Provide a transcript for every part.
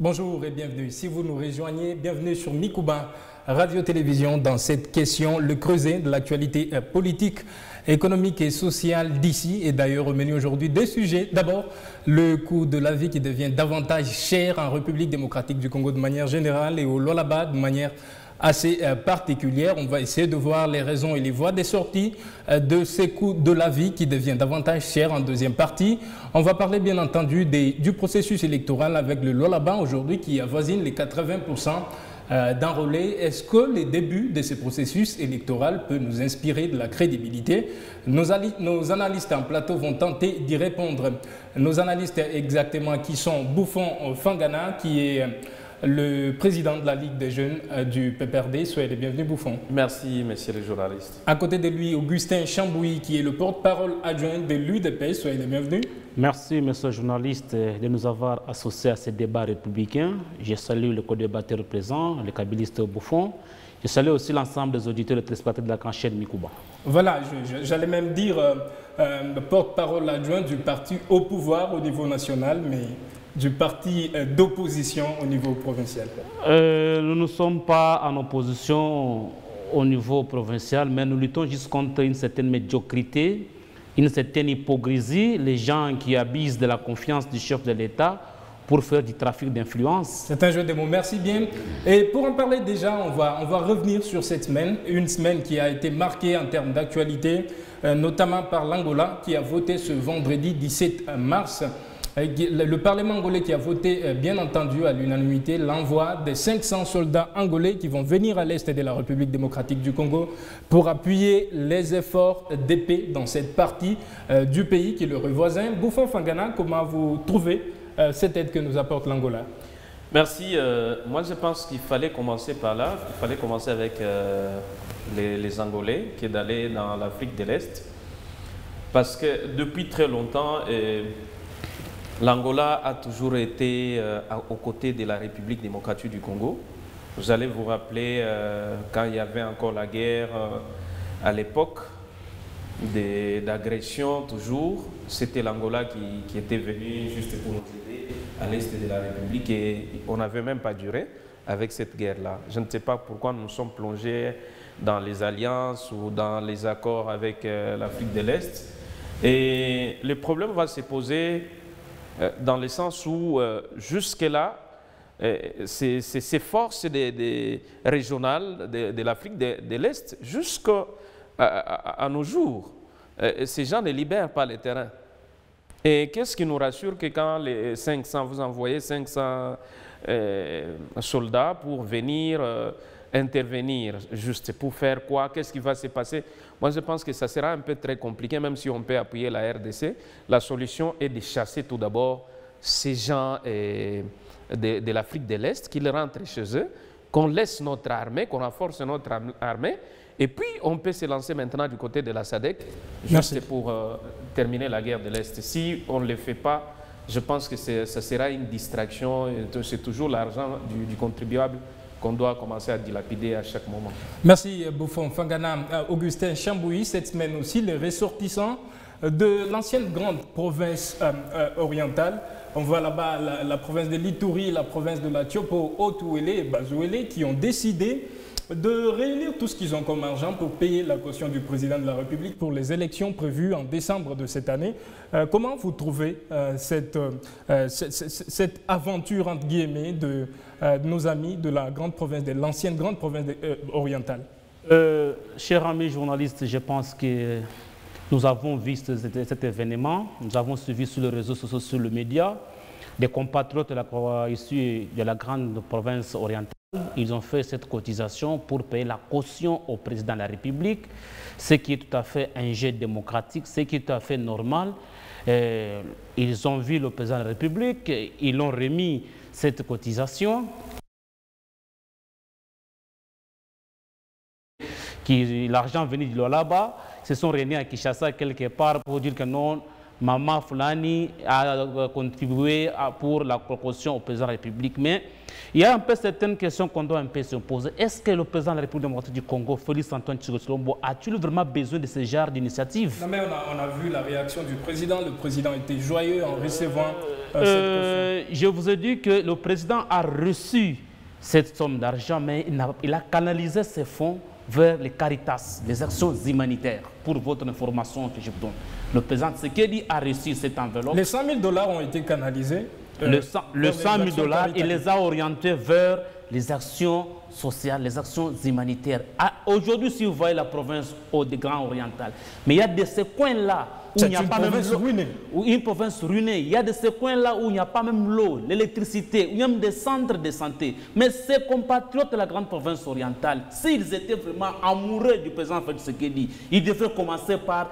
Bonjour et bienvenue. Si vous nous rejoignez, bienvenue sur Mikuba Radio-Télévision dans cette question, le creuset de l'actualité politique, économique et sociale d'ici. Et d'ailleurs, au menu aujourd'hui, deux sujets. D'abord, le coût de la vie qui devient davantage cher en République démocratique du Congo de manière générale et au Lualaba de manière assez particulière. On va essayer de voir les raisons et les voies des sorties de ces coûts de la vie qui deviennent davantage chers en deuxième partie. On va parler bien entendu du processus électoral avec le Lualaba aujourd'hui qui avoisine les 80% d'enrôlés. Est-ce que les débuts de ce processus électoral peuvent nous inspirer de la crédibilité? Nos analystes en plateau vont tenter d'y répondre. Nos analystes exactement qui sont Bouffon Fangana qui est le président de la Ligue des jeunes du PPRD. Soyez les bienvenus, Bouffon. Merci, messieurs les journalistes. À côté de lui, Augustin Chambouy, qui est le porte-parole adjoint de l'UDP. Soyez les bienvenus. Merci, monsieur le journaliste, de nous avoir associés à ce débat républicain. Je salue le co-débatteur présent, le kabiliste Bouffon. Je salue aussi l'ensemble des auditeurs et téléspectateurs de la grande chaîne Mikuba. Voilà, j'allais même dire le porte-parole adjoint du parti au pouvoir au niveau national, mais du parti d'opposition au niveau provincial. Nous ne sommes pas en opposition au niveau provincial, mais nous luttons juste contre une certaine médiocrité, une certaine hypocrisie, les gens qui abusent de la confiance du chef de l'État pour faire du trafic d'influence. C'est un jeu de mots, merci bien. Et pour en parler déjà, on va revenir sur cette semaine, une semaine qui a été marquée en termes d'actualité, notamment par l'Angola qui a voté ce vendredi 17 mars. Le Parlement angolais qui a voté, bien entendu, à l'unanimité, l'envoi des 500 soldats angolais qui vont venir à l'est de la République démocratique du Congo pour appuyer les efforts de paix dans cette partie du pays qui est le voisin. Bouffon Fangana, comment vous trouvez cette aide que nous apporte l'Angola? Merci. Moi, je pense qu'il fallait commencer par là. Il fallait commencer avec les Angolais, qui est d'aller dans l'Afrique de l'Est. Parce que depuis très longtemps, l'Angola a toujours été aux côtés de la République démocratique du Congo. Vous allez vous rappeler quand il y avait encore la guerre à l'époque d'agression toujours, c'était l'Angola qui était venu juste pour nous aider à l'est de la République et on n'avait même pas duré avec cette guerre-là. Je ne sais pas pourquoi nous sommes plongés dans les alliances ou dans les accords avec l'Afrique de l'Est. Et le problème va se poser dans le sens où jusque-là, ces forces régionales de l'Afrique de l'Est, jusqu'à nos jours, ces gens ne libèrent pas les terrains. Et qu'est-ce qui nous rassure que quand les 500, vous envoyez 500 soldats pour venir intervenir, juste pour faire quoi? Qu'est-ce qui va se passer? Moi, je pense que ça sera un peu très compliqué, même si on peut appuyer la RDC. La solution est de chasser tout d'abord ces gens de l'Afrique de l'Est, qu'ils rentrent chez eux, qu'on laisse notre armée, qu'on renforce notre armée, et puis on peut se lancer maintenant du côté de la SADC, juste pour terminer la guerre de l'Est. Si on ne le fait pas, je pense que ça sera une distraction, c'est toujours l'argent du contribuable qu'on doit commencer à dilapider à chaque moment. Merci Bouffon Fangana. Augustin Chambouy, cette semaine aussi, les ressortissants de l'ancienne grande province orientale. On voit là-bas la province de l'Ituri, la province de la Tiopo, Haut-Ouélé et Bazouélé qui ont décidé de réunir tout ce qu'ils ont comme argent pour payer la caution du président de la République pour les élections prévues en décembre de cette année. Comment vous trouvez cette aventure, entre guillemets, de nos amis de la grande province, de l'ancienne grande province orientale? Chers amis journalistes, je pense que nous avons vu cet événement, nous avons suivi sur les réseaux sociaux, sur les médias, des compatriotes issus de la grande province orientale. Ils ont fait cette cotisation pour payer la caution au président de la République, ce qui est tout à fait un jet démocratique, ce qui est tout à fait normal. Ils ont vu le président de la République, ils ont remis cette cotisation. L'argent venu du Lualaba, se sont réunis à Kinshasa quelque part pour dire que non, Maman Fulani a contribué pour la proposition au président de la République. Mais il y a un peu certaines questions qu'on doit un peu se poser. Est-ce que le président de la République démocratique du Congo, Félix Antoine Tshisekedi, a-t-il vraiment besoin de ce genre d'initiative? Non, mais on a vu la réaction du président. Le président était joyeux en recevant cette caution. Je vous ai dit que le président a reçu cette somme d'argent, mais il a canalisé ses fonds vers les Caritas, les actions humanitaires, pour votre information que je vous donne. Le président Tshisekedi a reçu cette enveloppe. Les 100 000 $ ont été canalisés. Le 100 000 $, il les a orientés vers les actions sociales, les actions humanitaires. Aujourd'hui, si vous voyez la province des Grands Orientales, mais il y a de ces coins-là où il n'y a pas même l'eau. Une province ruinée. Il y a de ces coins-là où il n'y a pas même l'eau, l'électricité, où il y a même des centres de santé. Mais ces compatriotes de la grande province orientale, s'ils étaient vraiment amoureux du président Félix Tshisekedi, ils devraient commencer par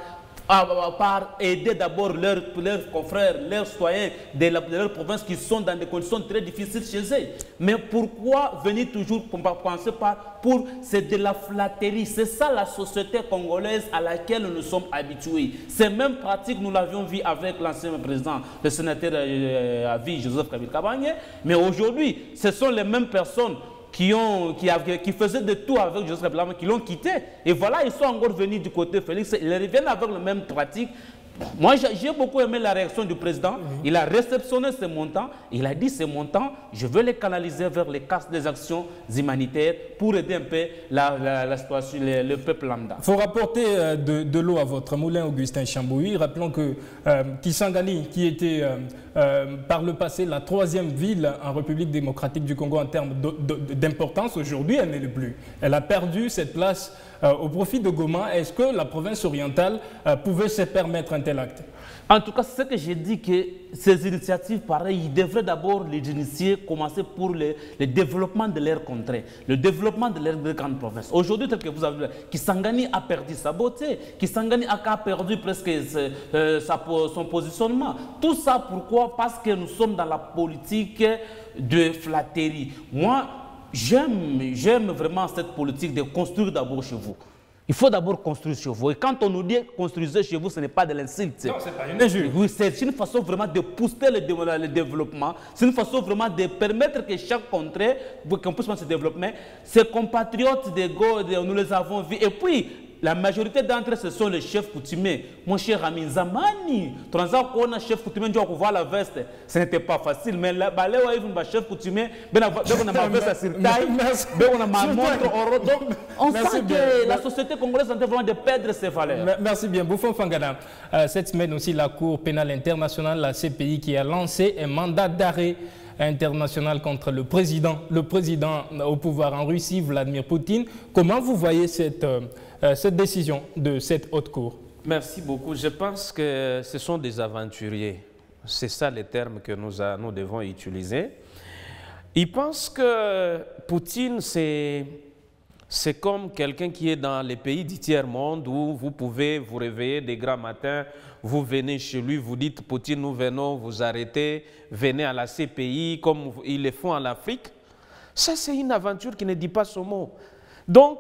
aider d'abord leurs confrères, leurs citoyens de leur province qui sont dans des conditions très difficiles chez eux. Mais pourquoi venir toujours penser c'est de la flatterie? C'est ça la société congolaise à laquelle nous sommes habitués. Ces mêmes pratiques, nous l'avions vu avec l'ancien président, le sénateur à vie, Joseph Kabila-Kabange. Mais aujourd'hui, ce sont les mêmes personnes qui faisaient de tout avec Joseph Kabila, qui l'ont quitté. Et voilà, ils sont encore venus du côté Félix. Ils reviennent avec les mêmes pratiques. Moi, j'ai beaucoup aimé la réaction du président. Il a réceptionné ces montants. Il a dit ces montants, je veux les canaliser vers les casses des actions humanitaires pour aider un peu la situation, le peuple lambda. Il faut rapporter de l'eau à votre moulin, Augustin Chambouy. Rappelons que Kisangani, qui était par le passé la 3e ville en République démocratique du Congo en termes d'importance, aujourd'hui, elle ne l'est plus. Elle a perdu cette place au profit de Goma. Est-ce que la province orientale pouvait se permettre un tel acte? En tout cas, c'est ce que j'ai dit, que ces initiatives pareilles, ils devraient d'abord les initier, commencer pour le développement de leur contrée, le développement de leur grande province. Aujourd'hui, tel que vous avez vu, Kisangani a perdu sa beauté, Kisangani a perdu presque son positionnement. Tout ça, pourquoi? Parce que nous sommes dans la politique de flatterie. Moi, j'aime vraiment cette politique de construire d'abord chez vous. Il faut d'abord construire chez vous. Et quand on nous dit construisez chez vous, ce n'est pas de l'insulte. Non, c'est pas une injure. Oui, c'est une façon vraiment de pousser le développement. C'est une façon vraiment de permettre que chaque contrée, qu'on puisse se développer. Ces compatriotes de Go, nous les avons vus. Et puis, la majorité d'entre eux, ce sont les chefs coutumiers. Mon cher ami Zamani, on a chef coutumier, on voit la veste. Ce n'était pas facile, mais là, chef coutumier, on a ma veste sur taille, on a ma montre. On sent que la société congolaise est en train de perdre ses valeurs. Merci bien. Bouffon Fangana, cette semaine aussi, la Cour pénale internationale, la CPI, qui a lancé un mandat d'arrêt international contre le président au pouvoir en Russie, Vladimir Poutine. Comment vous voyez cette décision de cette haute cour? Merci beaucoup. Je pense que ce sont des aventuriers. C'est ça les termes que nous devons utiliser. Ils pensent que Poutine, c'est comme quelqu'un qui est dans les pays du tiers-monde où vous pouvez vous réveiller des grands matins, vous venez chez lui, vous dites « Poutine, nous venons vous arrêter, venez à la CPI » comme ils le font en Afrique. Ça, c'est une aventure qui ne dit pas son mot. Donc,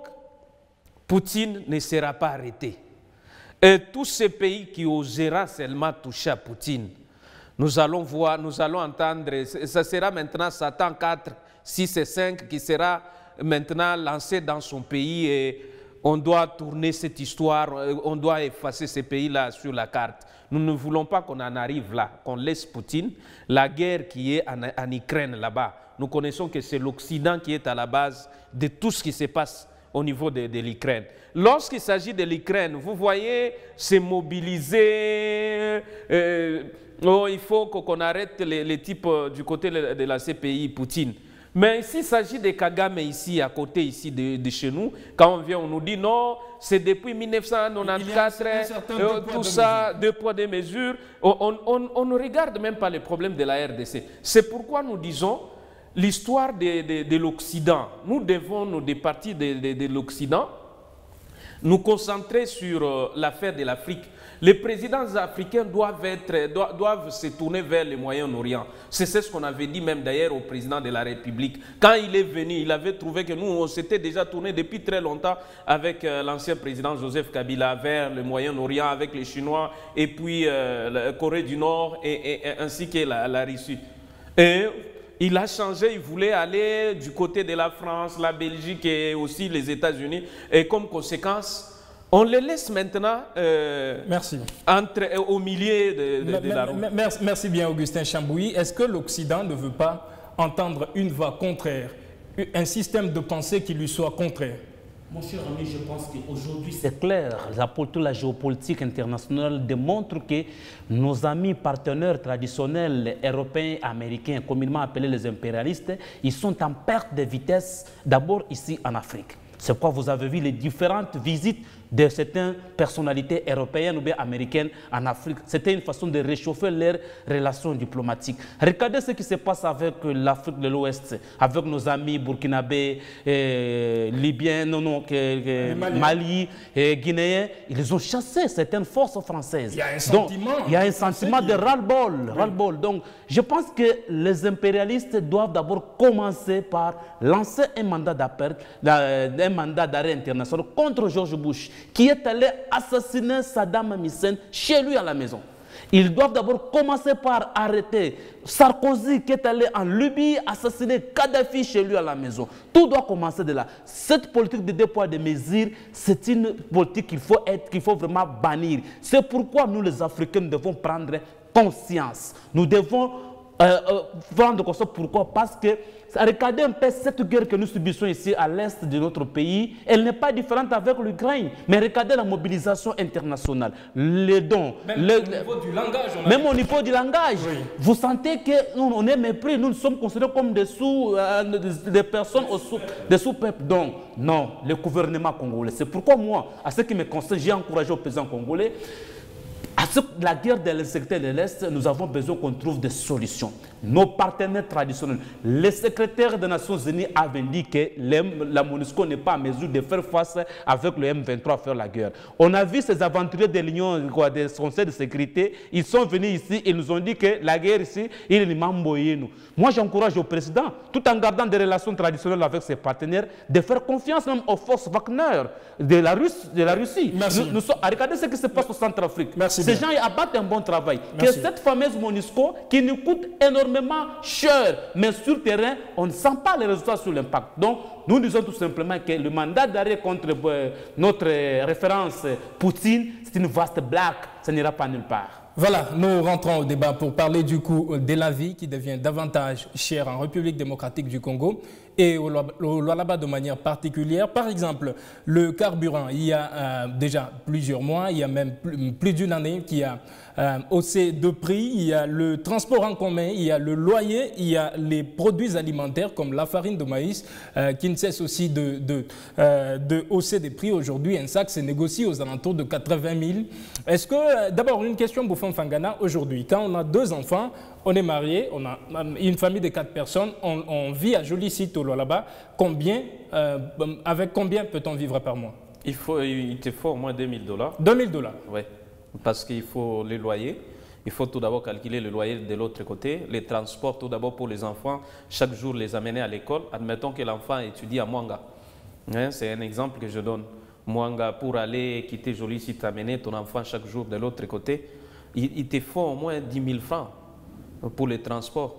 Poutine ne sera pas arrêté. Et tous ces pays qui oseront seulement toucher à Poutine, nous allons entendre, ça sera maintenant Satan 4, 6 et 5 qui sera maintenant lancé dans son pays et on doit tourner cette histoire, on doit effacer ces pays-là sur la carte. Nous ne voulons pas qu'on en arrive là, qu'on laisse Poutine. La guerre qui est en Ukraine là-bas, nous connaissons que c'est l'Occident qui est à la base de tout ce qui se passe au niveau de l'Ukraine. Lorsqu'il s'agit de l'Ukraine, vous voyez, c'est mobiliser, il faut qu'on arrête les types du côté de la CPI, Poutine. Mais s'il s'agit de Kagame ici, à côté ici de chez nous, quand on vient, on nous dit non, c'est depuis 1994, tout ça, 2 poids, 2 mesures. On ne regarde même pas les problèmes de la RDC. C'est pourquoi nous disons l'histoire de l'Occident. Nous devons nous départir de l'Occident, nous concentrer sur l'affaire de l'Afrique. Les présidents africains doivent se tourner vers le Moyen-Orient. C'est ce qu'on avait dit même d'ailleurs au président de la République. Quand il est venu, il avait trouvé que nous, on s'était déjà tourné depuis très longtemps avec l'ancien président Joseph Kabila vers le Moyen-Orient, avec les Chinois et puis la Corée du Nord ainsi que la Russie. Et il a changé, il voulait aller du côté de la France, la Belgique et aussi les États-Unis. Et comme conséquence, on les laisse maintenant au milieu de la route. Merci bien, Augustin Chambouy. Est-ce que l'Occident ne veut pas entendre une voix contraire, un système de pensée qui lui soit contraire? Mon cher ami, je pense qu'aujourd'hui, c'est clair. La géopolitique internationale démontre que nos amis partenaires traditionnels européens, américains, communément appelés les impérialistes, ils sont en perte de vitesse, d'abord ici en Afrique. C'est pourquoi vous avez vu les différentes visites de certaines personnalités européennes ou bien américaines en Afrique. C'était une façon de réchauffer leurs relations diplomatiques. Regardez ce qui se passe avec l'Afrique de l'Ouest, avec nos amis burkinabés, libyens, Mali, guinéens. Ils ont chassé certaines forces françaises. Il y a un sentiment. Donc, il y a un sentiment de ras-le-bol. Donc, je pense que les impérialistes doivent d'abord commencer par lancer un mandat d'arrêt international contre George Bush, qui est allé assassiner Saddam Hussein chez lui à la maison. Ils doivent d'abord commencer par arrêter Sarkozy, qui est allé en Libye assassiner Kadhafi chez lui à la maison. Tout doit commencer de là. Cette politique de deux poids, deux mesures, c'est une politique qu'il faut vraiment bannir. C'est pourquoi nous, les Africains, devons prendre conscience. Nous devons prendre conscience. Pourquoi? Parce que regardez un peu cette guerre que nous subissons ici à l'est de notre pays. Elle n'est pas différente avec l'Ukraine. Mais regardez la mobilisation internationale, les dons. Même au niveau du langage. Même au niveau du langage. Oui. Vous sentez que nous, on est mépris. Nous sommes considérés comme des personnes des sous-peuples. Donc, non, le gouvernement congolais. C'est pourquoi moi, à ce qui me concerne, j'ai encouragé au président congolais. À la guerre de l'insécurité de l'Est, nous avons besoin qu'on trouve des solutions. Nos partenaires traditionnels, le secrétaire des Nations Unies avait dit que la MONUSCO n'est pas en mesure de faire face avec le M23 à faire la guerre. On a vu ces aventuriers de l'Union des Conseils de sécurité, ils sont venus ici, ils nous ont dit que la guerre ici, il est mamboyé nous. Moi, j'encourage au président, tout en gardant des relations traditionnelles avec ses partenaires, de faire confiance même aux forces Wagner de la Russie. Regardez ce qui se passe au Centrafrique. Ces gens ils abattent un bon travail. Que cette fameuse MONUSCO qui nous coûte énormément cher, mais sur le terrain, on ne sent pas les résultats sur l'impact. Donc, nous disons tout simplement que le mandat d'arrêt contre notre référence Poutine, c'est une vaste blague, ça n'ira pas nulle part. Voilà, nous rentrons au débat pour parler du coût de la vie qui devient davantage cher en République démocratique du Congo et au Lualaba de manière particulière. Par exemple, le carburant, il y a déjà plusieurs mois, il y a même plus d'une année qui a haussé de prix. Il y a le transport en commun, il y a le loyer, il y a les produits alimentaires comme la farine de maïs qui ne cesse aussi de hausser des prix. Aujourd'hui, un sac se négocie aux alentours de 80 000. Est-ce que, d'abord, une question, Bouffon Fangana, aujourd'hui, quand on a 2 enfants, on est marié, on a une famille de 4 personnes, on vit à Joli-Site au Lualaba. Avec combien peut-on vivre par mois? Il te faut au moins $2 000. $2 000? Oui, parce qu'il faut le loyer. Il faut tout d'abord calculer le loyer de l'autre côté, les transports tout d'abord pour les enfants, chaque jour les amener à l'école. Admettons que l'enfant étudie à Mwanga. Hein, c'est un exemple que je donne. Mwanga, pour aller quitter Joli-Site, amener ton enfant chaque jour de l'autre côté, il te faut au moins 10 000 francs pour les transports.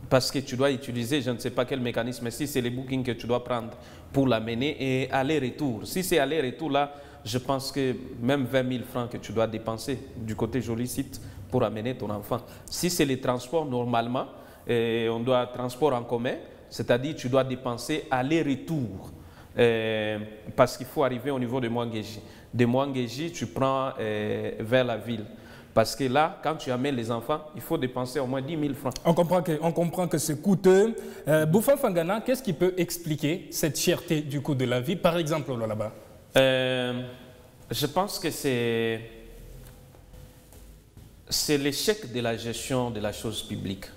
Parce que tu dois utiliser, je ne sais pas quel mécanisme, si c'est les bookings que tu dois prendre pour l'amener et aller-retour. Si c'est aller-retour, là, je pense que même 20 000 francs que tu dois dépenser du côté Joli-Site pour amener ton enfant. Si c'est les transports, normalement, on doit transport en commun, c'est-à-dire tu dois dépenser aller-retour. Parce qu'il faut arriver au niveau de Mwangeji. De Mwangeji, tu prends vers la ville. Parce que là, quand tu amènes les enfants, il faut dépenser au moins 10 000 francs. On comprend que c'est coûteux. Bouffon Fangana, qu'est-ce qui peut expliquer cette cherté du coût de la vie, par exemple, là-bas? Je pense que c'est l'échec de la gestion de la chose publique.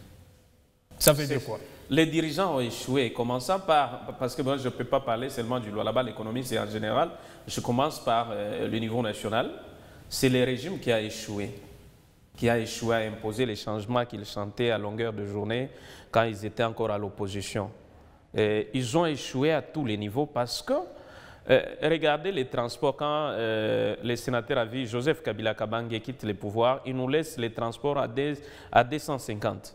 Ça veut dire quoi? Les dirigeants ont échoué, commençant par, parce que moi je ne peux pas parler seulement du Lualaba, l'économie c'est en général, je commence par le niveau national. c'est le régime qui a échoué à imposer les changements qu'ils chantaient à longueur de journée quand ils étaient encore à l'opposition. Ils ont échoué à tous les niveaux parce que, regardez les transports, quand les sénateurs avaient Joseph Kabila Kabange quitte le pouvoir, il nous laisse les transports à 250.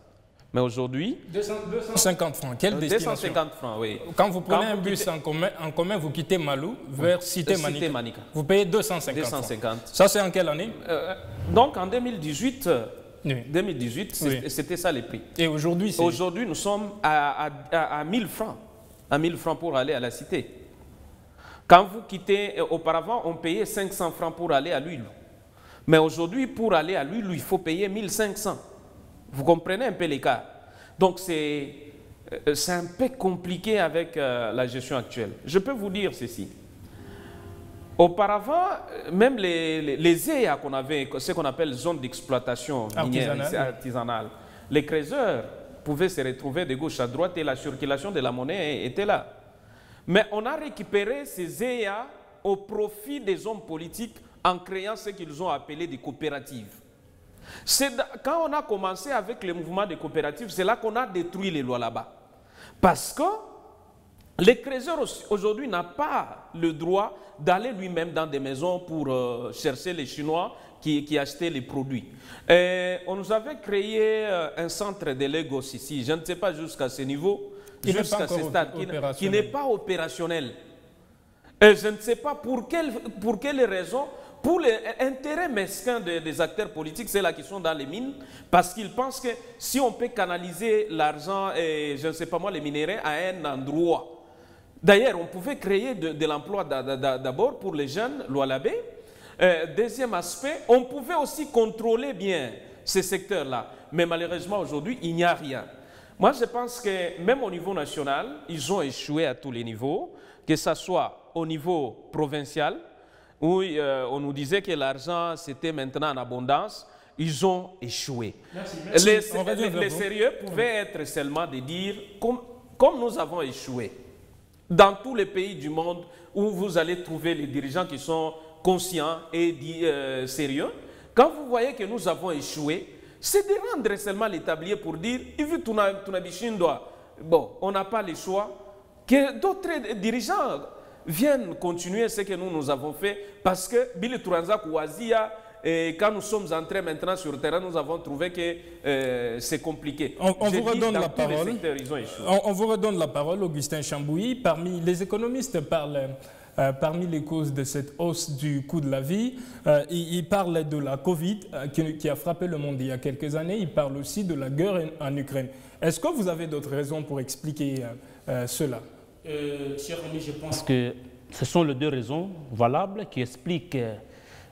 Mais aujourd'hui... 250 francs, quelle destination? 250 francs, oui. Quand vous prenez un bus en commun, vous quittez Malou vers Cité Manika. Vous payez 250 francs. Ça, c'est en quelle année? Donc, en 2018, oui. 2018 c'était ça les prix. Et aujourd'hui, aujourd'hui, nous sommes à 1000 francs. À 1000 francs pour aller à la Cité. Quand vous quittez, auparavant, on payait 500 francs pour aller à l'huile. Mais aujourd'hui, pour aller à l'huile, il faut payer 1500. Vous comprenez un peu l'écart. Donc, c'est un peu compliqué avec la gestion actuelle. Je peux vous dire ceci. Auparavant, même les EA qu'on avait, ce qu'on appelle zone d'exploitation minière artisanale, les creuseurs pouvaient se retrouver de gauche à droite et la circulation de la monnaie était là. Mais on a récupéré ces EA au profit des hommes politiques en créant ce qu'ils ont appelé des coopératives. Quand on a commencé avec le mouvement des coopératives, c'est là qu'on a détruit les lois là-bas. Parce que les creuseurs aujourd'hui n'ont pas le droit d'aller lui-même dans des maisons pour chercher les Chinois qui achetaient les produits. On nous avait créé un centre de Lagos ici, je ne sais pas jusqu'à ce niveau, jusqu'à ce stade, qui n'est pas opérationnel. Je ne sais pas pour quelle raison. Pour l'intérêt mesquin des acteurs politiques, c'est là qui sont dans les mines, parce qu'ils pensent que si on peut canaliser l'argent et, je ne sais pas moi, les minéraux à un endroit. D'ailleurs, on pouvait créer de l'emploi d'abord pour les jeunes, l'Oualabé. Deuxième aspect, on pouvait aussi contrôler bien ces secteurs-là. Mais malheureusement, aujourd'hui, il n'y a rien. Moi, je pense que même au niveau national, ils ont échoué à tous les niveaux, que ce soit au niveau provincial, où on nous disait que l'argent, c'était maintenant en abondance, ils ont échoué. Merci. Les sérieux pouvaient être seulement de dire, comme nous avons échoué, dans tous les pays du monde où vous allez trouver les dirigeants qui sont conscients et sérieux, quand vous voyez que nous avons échoué, c'est de rendre seulement les tabliers pour dire, bon, on n'a pas le choix, que d'autres dirigeants viennent continuer ce que nous avons fait, parce que Billy Touranzak Ouazia, quand nous sommes entrés maintenant sur le terrain, nous avons trouvé que c'est compliqué. On vous redonne la parole. On vous redonne la parole, Augustin Chambouilly. Parmi les économistes parmi les causes de cette hausse du coût de la vie, il parle de la Covid qui a frappé le monde il y a quelques années. Il parle aussi de la guerre en Ukraine. Est-ce que vous avez d'autres raisons pour expliquer cela? Cher ami, je pense que ce sont les deux raisons valables qui expliquent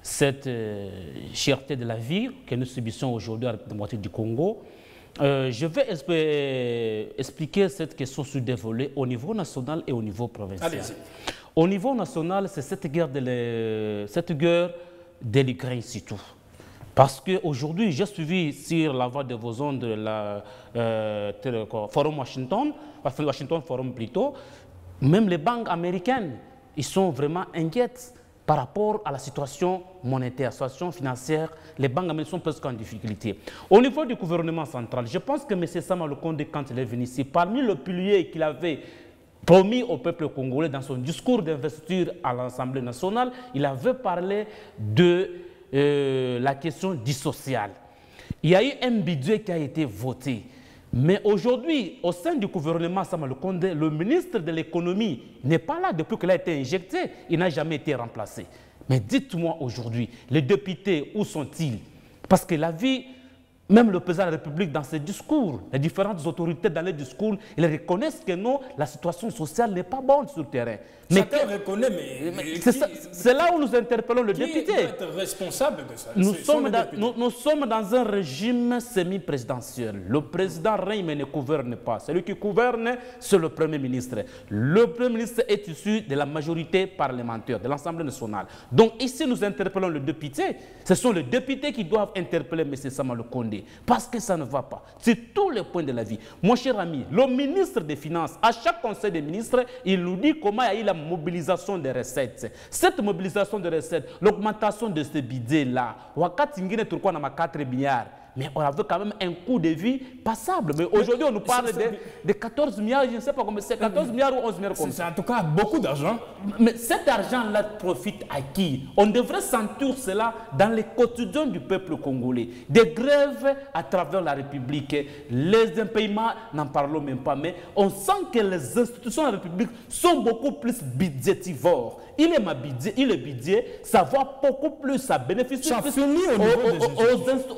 cette cherté de la vie que nous subissons aujourd'hui à la démocratie du Congo. Je vais expliquer cette question sur deux volets, au niveau national et au niveau provincial. Au niveau national, c'est cette guerre de l'Ukraine surtout. Parce qu'aujourd'hui, j'ai suivi sur la voie de vos ondes la Forum Washington Forum plutôt, même les banques américaines, ils sont vraiment inquiètes par rapport à la situation monétaire, la situation financière. Les banques américaines sont presque en difficulté. Au niveau du gouvernement central, je pense que M. Sama Lukonde, quand il est venu ici, parmi les piliers qu'il avait promis au peuple congolais dans son discours d'investiture à l'Assemblée nationale, il avait parlé de la question du social. Il y a eu un budget qui a été voté. Mais aujourd'hui, au sein du gouvernement Sama Lukonde, le ministre de l'économie n'est pas là depuis qu'il a été injecté. Il n'a jamais été remplacé. Mais dites-moi aujourd'hui, les députés, où sont-ils? Parce que la vie, même le président de la République dans ses discours, les différentes autorités dans les discours, ils reconnaissent que non, la situation sociale n'est pas bonne sur le terrain. Chacun reconnaît, mais c'est là où nous interpellons le député. Qui doit être responsable de ça? Nous sommes dans un régime semi-présidentiel. Le président règne mais ne gouverne pas. Celui qui gouverne, c'est le Premier ministre. Le Premier ministre est issu de la majorité parlementaire, de l'Assemblée nationale. Donc ici, nous interpellons le député. Ce sont les députés qui doivent interpeller M. Sama Lukonde. Congolais. Parce que ça ne va pas. C'est tous les points de la vie. Mon cher ami, le ministre des Finances, à chaque conseil des ministres, il nous dit comment il y a eu la mobilisation des recettes. Cette mobilisation des recettes, l'augmentation de ce budget-là, wakati ngine tulikuwa na 4 milliards. Mais on avait quand même un coût de vie passable. Mais aujourd'hui, on nous parle de 14 milliards, je ne sais pas comment c'est, 14 milliards ou 11 milliards. C'est en tout cas beaucoup d'argent. Mais cet argent-là profite à qui? On devrait sentir cela dans les quotidiens du peuple congolais. Des grèves à travers la République, les impayements, n'en parlons même pas, mais on sent que les institutions de la République sont beaucoup plus budgétivores. Il est budget, ça va beaucoup plus, ça bénéficie ça plus finit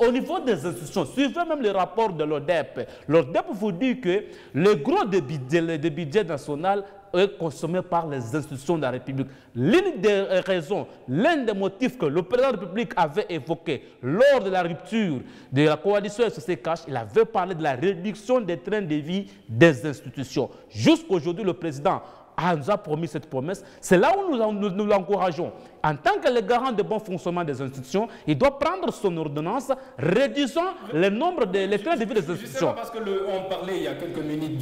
au niveau des institutions. Suivez même le rapport de l'ODEP. L'ODEP vous dit que le gros de budget national est consommé par les institutions de la République. L'une des raisons, l'un des motifs que le président de la République avait évoqué lors de la rupture de la coalition SOS-Cash, il avait parlé de la réduction des trains de vie des institutions. Jusqu'aujourd'hui, le président nous a promis cette promesse. C'est là où nous l'encourageons. En tant que le garant de bon fonctionnement des institutions, il doit prendre son ordonnance réduisant le nombre de trains de vie des institutions. Parce que on parlait il y a quelques minutes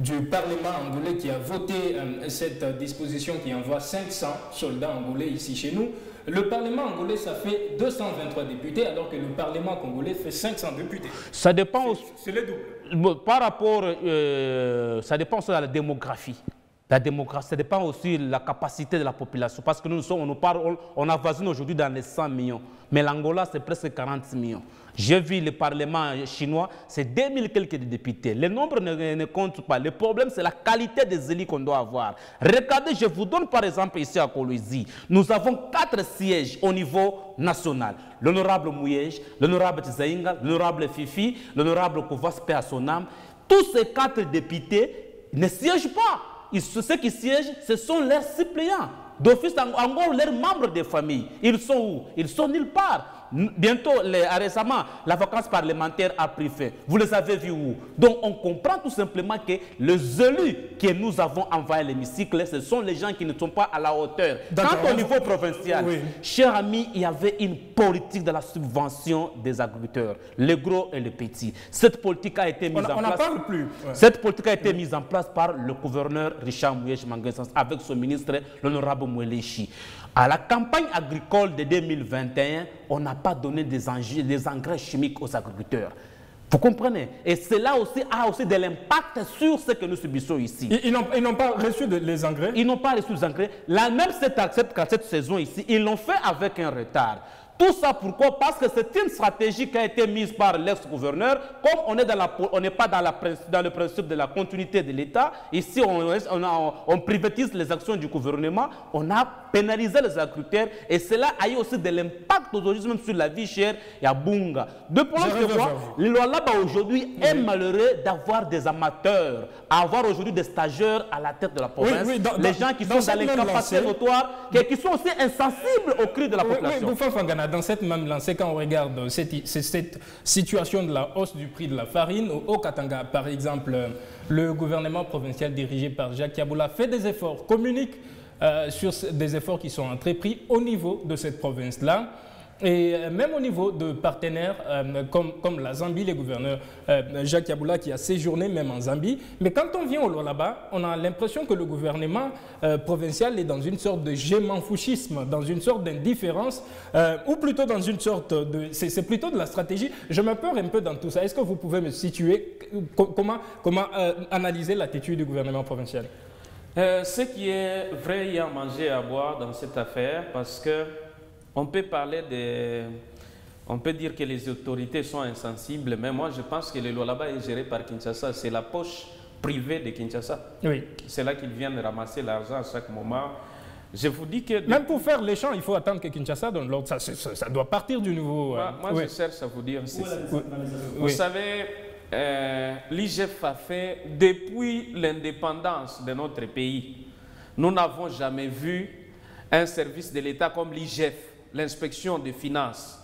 du Parlement angolais qui a voté cette disposition qui envoie 500 soldats angolais ici chez nous. Le Parlement angolais, ça fait 223 députés, alors que le Parlement congolais fait 500 députés. Ça dépend aussi. C'est le double. Par rapport, ça dépend aussi de la démographie. La démocratie, ça dépend aussi de la capacité de la population. Parce que on avoisine aujourd'hui dans les 100 millions. Mais l'Angola, c'est presque 40 millions. J'ai vu le Parlement chinois, c'est 2000 quelques députés. Le nombre ne compte pas. Le problème, c'est la qualité des élus qu'on doit avoir. Regardez, je vous donne par exemple ici à Kolwezi. Nous avons 4 sièges au niveau national. L'honorable Mouyej, l'honorable Tzainga, l'honorable Fifi, l'honorable Kovas Paix à son âme. Tous ces 4 députés ne siègent pas. Ceux qui siègent, ce sont leurs suppléants. D'office, encore leurs membres de famille. Ils sont où? Ils sont nulle part. Bientôt, récemment, la vacance parlementaire a pris fin. Vous les avez vus où? Donc, on comprend tout simplement que les élus que nous avons envoyés à l'hémicycle, ce sont les gens qui ne sont pas à la hauteur. Quant au niveau provincial, oui. Chers amis, il y avait une politique de la subvention des agriculteurs, les gros et les petits. Cette politique a été mise en place. On n'en parle plus. Ouais. Cette politique a été mise en place par le gouverneur Richard Mouyej Manguessens avec son ministre, l'honorable Mwelechi. À la campagne agricole de 2021, on n'a pas donné des engrais chimiques aux agriculteurs. Vous comprenez? Et cela aussi a aussi de l'impact sur ce que nous subissons ici. Ils n'ont pas reçu les engrais? Ils n'ont pas reçu les engrais. Même cette saison ici, ils l'ont fait avec un retard. Tout ça pourquoi? Parce que c'est une stratégie qui a été mise par l'ex-gouverneur. Comme on n'est pas dans le principe de la continuité de l'État, ici on privatise les actions du gouvernement, on a pénalisé les agriculteurs et cela a eu aussi de l'impact aujourd'hui même sur la vie chère et à Bunga. De point de vue, le Lualaba aujourd'hui est malheureux d'avoir des amateurs, avoir aujourd'hui des stagiaires à la tête de la province, les gens qui sont dans l'incapacité notoire, qui sont aussi insensibles au cri de la population. Dans cette même lancée, quand on regarde cette situation de la hausse du prix de la farine, au Katanga, par exemple, le gouvernement provincial dirigé par Jacques Yaboula fait des efforts, communique sur des efforts qui sont entrepris au niveau de cette province-là. Et même au niveau de partenaires comme la Zambie, les gouverneurs Jacques Yaboula qui a séjourné même en Zambie. Mais quand on vient au Lualaba, on a l'impression que le gouvernement provincial est dans une sorte de gémanfouchisme, dans une sorte d'indifférence, ou plutôt dans une sorte de... C'est plutôt de la stratégie. Je me perds un peu dans tout ça. Est-ce que vous pouvez me situer comment analyser l'attitude du gouvernement provincial? Ce qui est vrai, il y a à manger et à boire dans cette affaire parce que on peut dire que les autorités sont insensibles, mais moi je pense que le Lualaba est géré par Kinshasa. C'est la poche privée de Kinshasa. Oui. C'est là qu'ils viennent ramasser l'argent à chaque moment. Je vous dis que... Même pour faire les champs, il faut attendre que Kinshasa donne l'ordre. Ça doit partir du nouveau... Moi je cherche à vous dire... Vous savez, l'IGF a fait, depuis l'indépendance de notre pays, nous n'avons jamais vu un service de l'État comme l'IGF, l'inspection des finances,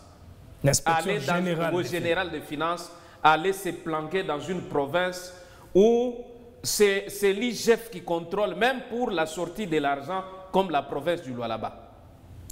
aller dans le bureau général des finances, aller se planquer dans une province où c'est l'IGF qui contrôle, même pour la sortie de l'argent, comme la province du Lualaba.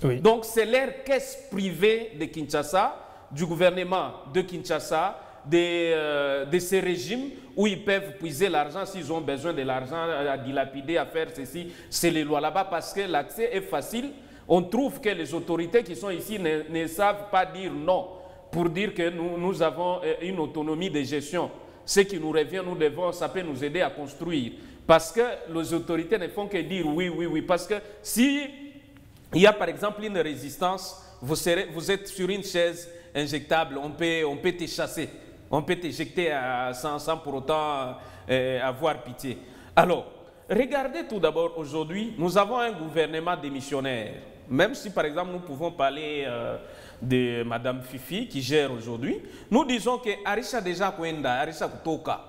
Oui. Donc c'est leur caisse privée de Kinshasa, du gouvernement de Kinshasa, de ces régimes où ils peuvent puiser l'argent s'ils ont besoin de l'argent à dilapider, à faire ceci. C'est les lois là-bas parce que l'accès est facile. On trouve que les autorités qui sont ici ne savent pas dire non pour dire que nous avons une autonomie de gestion. Ce qui nous revient, nous devons, ça peut nous aider à construire. Parce que les autorités ne font que dire oui, oui, oui. Parce que si il y a par exemple une résistance, vous êtes sur une chaise injectable, on peut te chasser, on peut t'éjecter sans pour autant avoir pitié. Alors, regardez tout d'abord aujourd'hui, nous avons un gouvernement démissionnaire. Même si par exemple nous pouvons parler de Madame Fifi qui gère aujourd'hui, nous disons que Arisha déjà Kwenda, Arisha Kutoka.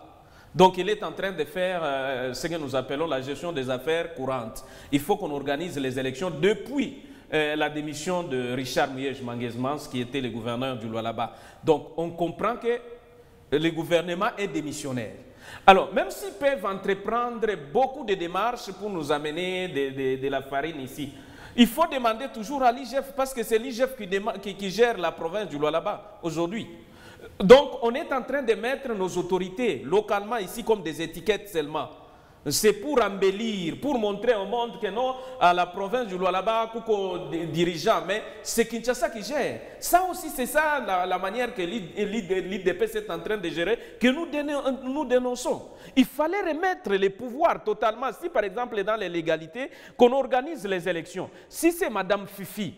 Donc il est en train de faire ce que nous appelons la gestion des affaires courantes. Il faut qu'on organise les élections depuis la démission de Richard Muyej Manguesmans qui était le gouverneur du Lualaba. Donc on comprend que le gouvernement est démissionnaire. Alors même s'ils peuvent entreprendre beaucoup de démarches pour nous amener de la farine ici, il faut demander toujours à l'IGF parce que c'est l'IGF qui gère la province du Lualaba aujourd'hui. Donc on est en train de mettre nos autorités localement ici comme des étiquettes seulement. C'est pour embellir, pour montrer au monde que non, à la province du Lualaba, Kouko dirigeant, mais c'est Kinshasa qui gère. Ça aussi, c'est ça la manière que l'IDPS est en train de gérer, que nous dénonçons. Il fallait remettre les pouvoirs totalement. Si par exemple, dans les légalités, qu'on organise les élections. Si c'est Madame Fifi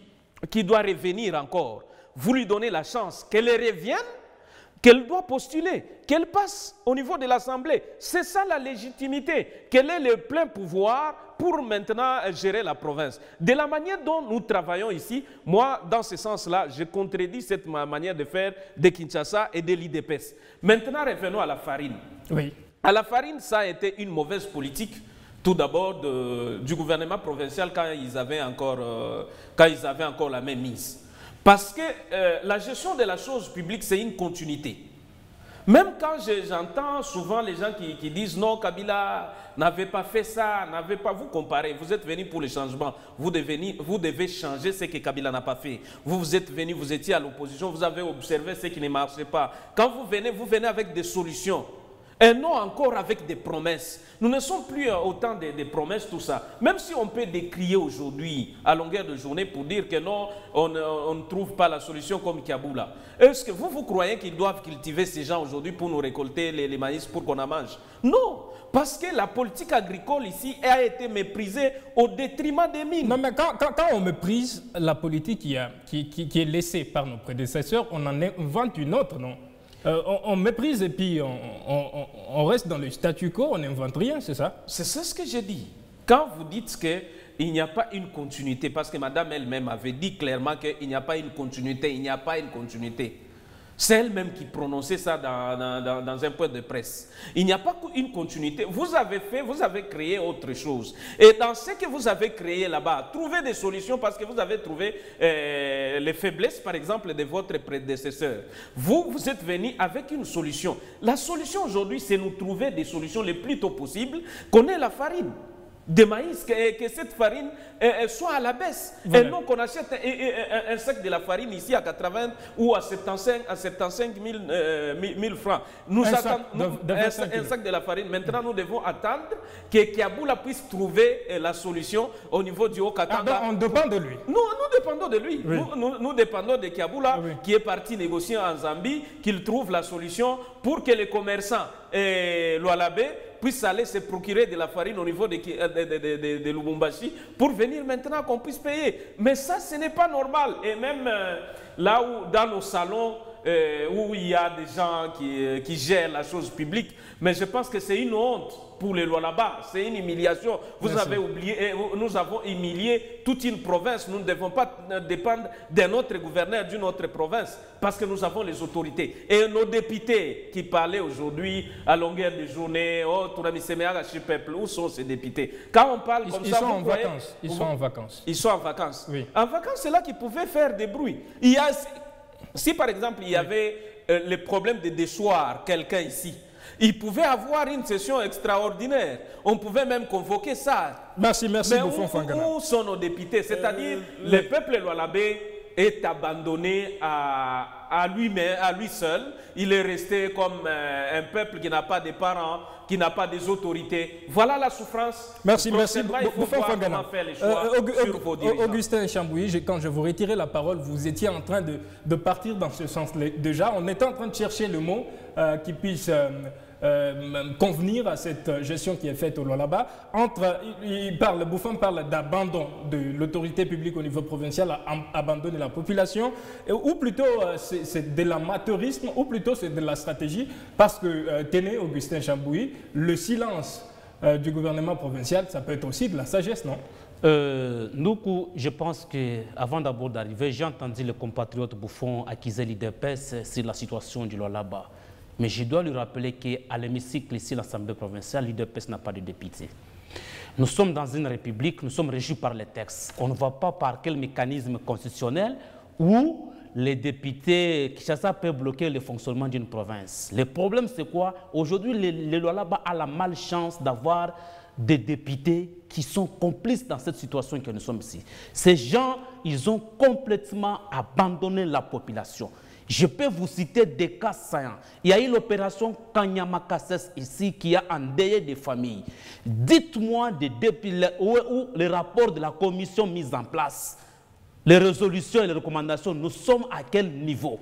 qui doit revenir encore, vous lui donnez la chance qu'elle revienne, qu'elle doit postuler, qu'elle passe au niveau de l'Assemblée. C'est ça la légitimité, qu'elle ait le plein pouvoir pour maintenant gérer la province. De la manière dont nous travaillons ici, moi, dans ce sens-là, je contredis cette manière de faire de Kinshasa et de l'IDPS. Maintenant, revenons à la farine. Oui. À la farine, ça a été une mauvaise politique, tout d'abord du gouvernement provincial quand ils avaient encore la main mise. Parce que la gestion de la chose publique, c'est une continuité. Même quand j'entends souvent les gens qui disent non, Kabila n'avait pas fait ça, n'avait pas... Vous comparez, vous êtes venus pour le changement, vous devez changer ce que Kabila n'a pas fait. Vous êtes venus, vous étiez à l'opposition, vous avez observé ce qui ne marchait pas. Quand vous venez avec des solutions. Et non encore avec des promesses. Nous ne sommes plus autant de promesses, tout ça. Même si on peut décrier aujourd'hui, à longueur de journée, pour dire que non, on ne trouve pas la solution comme Kiaboula. Est-ce que vous croyez qu'ils doivent cultiver ces gens aujourd'hui pour nous récolter les maïs pour qu'on en mange? Non, parce que la politique agricole ici a été méprisée au détriment des mines. Non, mais quand on méprise la politique qui est laissée par nos prédécesseurs, on en invente une autre, non? On méprise et puis on reste dans le statu quo, on n'invente rien, c'est ça? C'est ça ce que j'ai dit. Quand vous dites qu'il n'y a pas une continuité, parce que madame elle-même avait dit clairement qu'il n'y a pas une continuité, il n'y a pas une continuité. C'est elle-même qui prononçait ça dans un point de presse. Il n'y a pas une continuité. Vous avez créé autre chose. Et dans ce que vous avez créé là-bas, trouvez des solutions parce que vous avez trouvé les faiblesses, par exemple, de votre prédécesseur. Vous êtes venu avec une solution. La solution aujourd'hui, c'est nous trouver des solutions les plus tôt possible, qu'on ait la farine de maïs, que cette farine soit à la baisse. Voilà. Et non qu'on achète un sac de la farine ici à 80 ou à 75 000 francs. Un sac de la farine. Maintenant, nous devons attendre que Kiaboula puisse trouver la solution au niveau du Haut-Katanga. On dépend de lui. Nous dépendons de lui. Oui. Nous dépendons de Kiaboula, oui, qui est parti négocier en Zambie, qu'il trouve la solution pour que les commerçants et Lualabé puissent aller se procurer de la farine au niveau de Lubumbashi pour venir maintenant qu'on puisse payer. Mais ça, ce n'est pas normal. Et même là où, dans nos salons, où il y a des gens qui gèrent la chose publique, mais je pense que c'est une honte pour les lois là-bas, c'est une humiliation. Vous avez oublié, nous avons humilié toute une province. Nous ne devons pas dépendre d'un autre gouverneur d'une autre province parce que nous avons les autorités. Et nos députés qui parlaient aujourd'hui à longueur de journée, oh, peuple, où sont ces députés? Quand on parle comme ça, ils sont en vacances. Ils sont en vacances. Ils sont en vacances. Oui. En vacances, c'est là qu'ils pouvaient faire des bruits. Si par exemple il y avait le problème de déchoir quelqu'un ici, il pouvait avoir une session extraordinaire. On pouvait même convoquer ça. Merci beaucoup, Fangana. Où sont nos députés? C'est-à-dire, le peuple Lualabé est abandonné à à lui seul. Il est resté comme un peuple qui n'a pas de parents, qui n'a pas des autorités. Voilà la souffrance. Merci, Donc, merci. il faut voir comment faire les choix sur vos dirigeants. Augustin Chambouilly, quand je vous retirais la parole, vous étiez en train de partir dans ce sens. Déjà, on était en train de chercher le mot qui puisse convenir à cette gestion qui est faite au Lualaba. Bouffon parle d'abandon de l'autorité publique au niveau provincial, à abandonner la population, ou plutôt c'est de l'amateurisme, ou plutôt c'est de la stratégie, parce que, tenez, Augustin Chambouilly, le silence du gouvernement provincial, ça peut être aussi de la sagesse, non? Je pense qu'avant d'abord d'arriver, j'ai entendu le compatriote Bouffon accuser l'IDPS sur la situation du Lualaba. Mais je dois lui rappeler qu'à l'hémicycle, ici, l'Assemblée provinciale, l'IDPS n'a pas de député. Nous sommes dans une république, nous sommes régis par les textes. On ne voit pas par quel mécanisme constitutionnel où les députés Kinshasa peuvent bloquer le fonctionnement d'une province. Le problème, c'est quoi? Aujourd'hui, le Lualaba a la malchance d'avoir des députés qui sont complices dans cette situation que nous sommes ici. Ces gens, ils ont complètement abandonné la population. Je peux vous citer des cas saillants. Il y a eu l'opération Kanyama-Kasses ici qui a endeuillé des familles. Dites-moi où les rapports de la commission mise en place, les résolutions et les recommandations, nous sommes à quel niveau?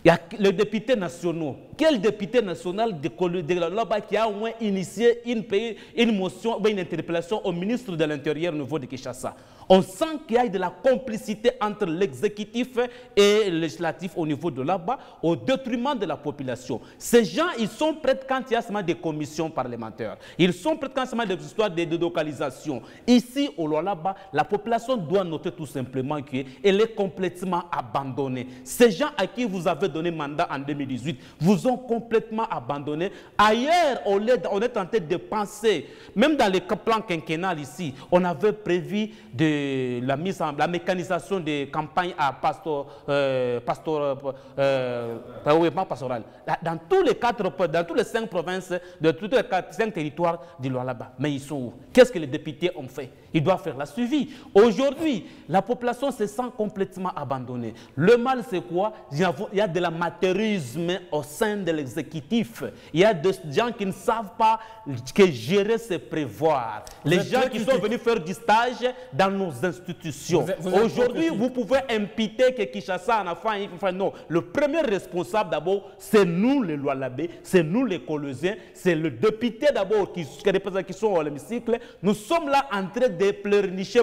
Il y a les députés nationaux. Quel député national de là-bas qui a au moins initié une motion ou une interpellation au ministre de l'Intérieur au niveau de Kinshasa? On sent qu'il y a de la complicité entre l'exécutif et le législatif au niveau de là-bas, au détriment de la population. Ces gens, ils sont prêts quand il y a seulement des commissions parlementaires. Ils sont prêts quand seulement des histoires de délocalisation. Ici, au Lualaba, la population doit noter tout simplement qu'elle est complètement abandonnée. Ces gens à qui vous avez donné mandat en 2018 vous ont complètement abandonné. Ailleurs, on est tenté de penser, même dans les plans quinquennal ici, on avait prévu la mécanisation des campagnes à pastoral. Dans tous les 5 provinces, de tous les 5 territoires du Lualaba. Mais ils sont où? Qu'est-ce que les députés ont fait? Ils doivent faire la suivi. Aujourd'hui, la population se sent complètement abandonnée. Le mal, c'est quoi? Il y a de l'amateurisme au sein de l'exécutif. Il y a des gens qui ne savent pas que gérer, c'est prévoir. Les gens qui sont venus faire du stage dans nos institutions. Aujourd'hui, vous pouvez imputer que Kinshasa en a fait. Enfin, non. Le premier responsable, d'abord, c'est nous, les Lualabés, c'est nous, les Colossiens, c'est le député, d'abord, qui sont à l'hémicycle. Nous sommes là en train de pleurnicher.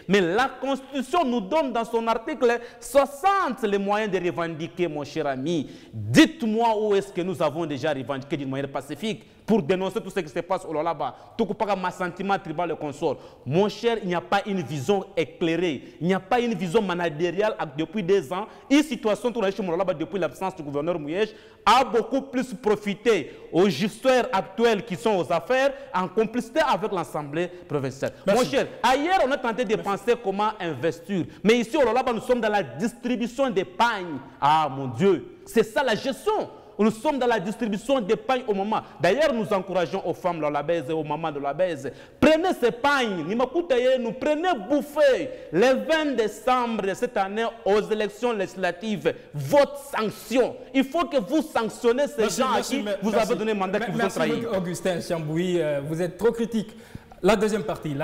Mais la Constitution nous donne dans son article 60 les moyens de revendiquer, mon cher ami. Dites-moi où est-ce que nous avons déjà revendiqué d'une manière pacifique pour dénoncer tout ce qui se passe au Lualaba. Tout pas ma sentiment tribal le consort. Mon cher, il n'y a pas une vision éclairée. Il n'y a pas une vision managériale depuis 2 ans. Une situation tournée chez Lualaba depuis l'absence du gouverneur Mouyej a beaucoup plus profité aux gestionnaires actuels qui sont aux affaires en complicité avec l'Assemblée provinciale. Mon cher, ailleurs on est tenté de penser comment investir. Mais ici au Lualaba, nous sommes dans la distribution des pagnes. Ah mon Dieu, c'est ça la gestion. Nous sommes dans la distribution des pagnes au moment. D'ailleurs, nous encourageons aux femmes lualabaises et aux mamans lualabaises. Prenez ces pagnes, nous prenez bouffer le 20 décembre de cette année aux élections législatives. Votre sanction. Il faut que vous sanctionnez ces gens à qui vous avez donné mandat qui vous ont trahi. Merci Augustin Chambouilly, vous êtes trop critique. La deuxième partie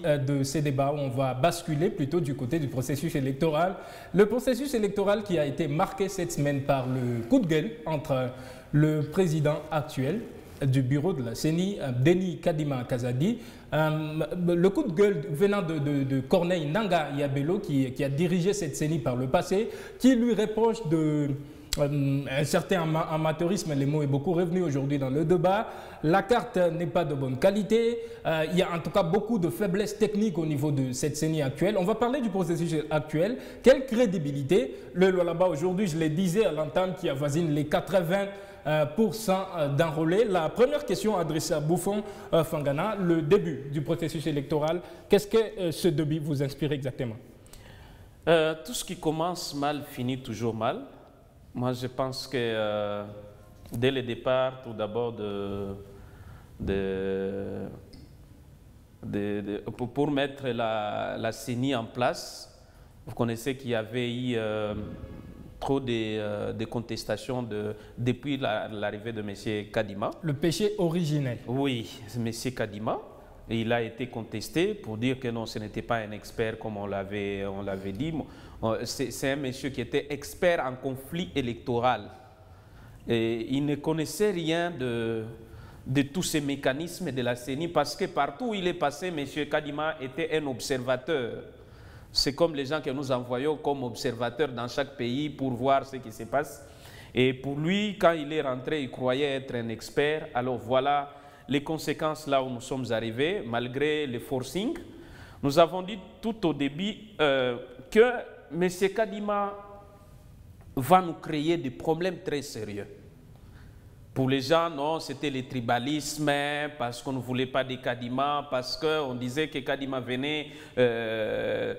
de ces débats, on va basculer plutôt du côté du processus électoral. Le processus électoral qui a été marqué cette semaine par le coup de gueule entre le président actuel du bureau de la CENI, Denis Kadima Kazadi, le coup de gueule venant de Corneille Nanga Yabelo qui a dirigé cette CENI par le passé, qui lui reproche un certain amateurisme, le mot est beaucoup revenu aujourd'hui dans le débat. La carte n'est pas de bonne qualité. Il y a en tout cas beaucoup de faiblesses techniques au niveau de cette CENI actuelle. On va parler du processus actuel. Quelle crédibilité? Le Lualaba aujourd'hui, je le disais à l'entame, qui avoisine les 80% d'enrôlés. La première question adressée à Bouffon Fangana, le début du processus électoral. Qu'est-ce que ce début vous inspire exactement? Tout ce qui commence mal finit toujours mal. Moi, je pense que dès le départ, tout d'abord, pour mettre la CENI en place, vous connaissez qu'il y avait eu trop de contestations depuis l'arrivée de M. Kadima. Le péché originel. Oui, M. Kadima. Et il a été contesté pour dire que non, ce n'était pas un expert comme on l'avait dit. C'est un monsieur qui était expert en conflit électoral. Et il ne connaissait rien de tous ces mécanismes de la CENI parce que partout où il est passé, M. Kadima était un observateur. C'est comme les gens que nous envoyons comme observateurs dans chaque pays pour voir ce qui se passe. Et pour lui, quand il est rentré, il croyait être un expert. Alors voilà les conséquences là où nous sommes arrivés, malgré les forcing. Nous avons dit tout au début que M. Kadima va nous créer des problèmes très sérieux. Pour les gens, non, c'était le tribalisme, parce qu'on ne voulait pas de Kadima, parce qu'on disait que Kadima venait de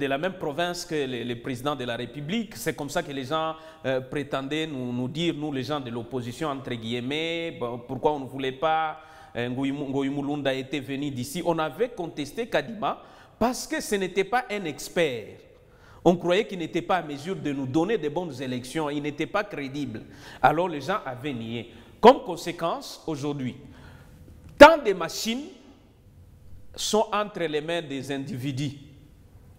la même province que le président de la République. C'est comme ça que les gens prétendaient nous dire, nous les gens de l'opposition, entre guillemets, pourquoi on ne voulait pas, Ngoï Mulunda était venu d'ici. On avait contesté Kadima parce que ce n'était pas un expert. On croyait qu'il n'était pas à mesure de nous donner de bonnes élections. Il n'était pas crédible. Alors les gens avaient nié. Comme conséquence, aujourd'hui, tant de machines sont entre les mains des individus.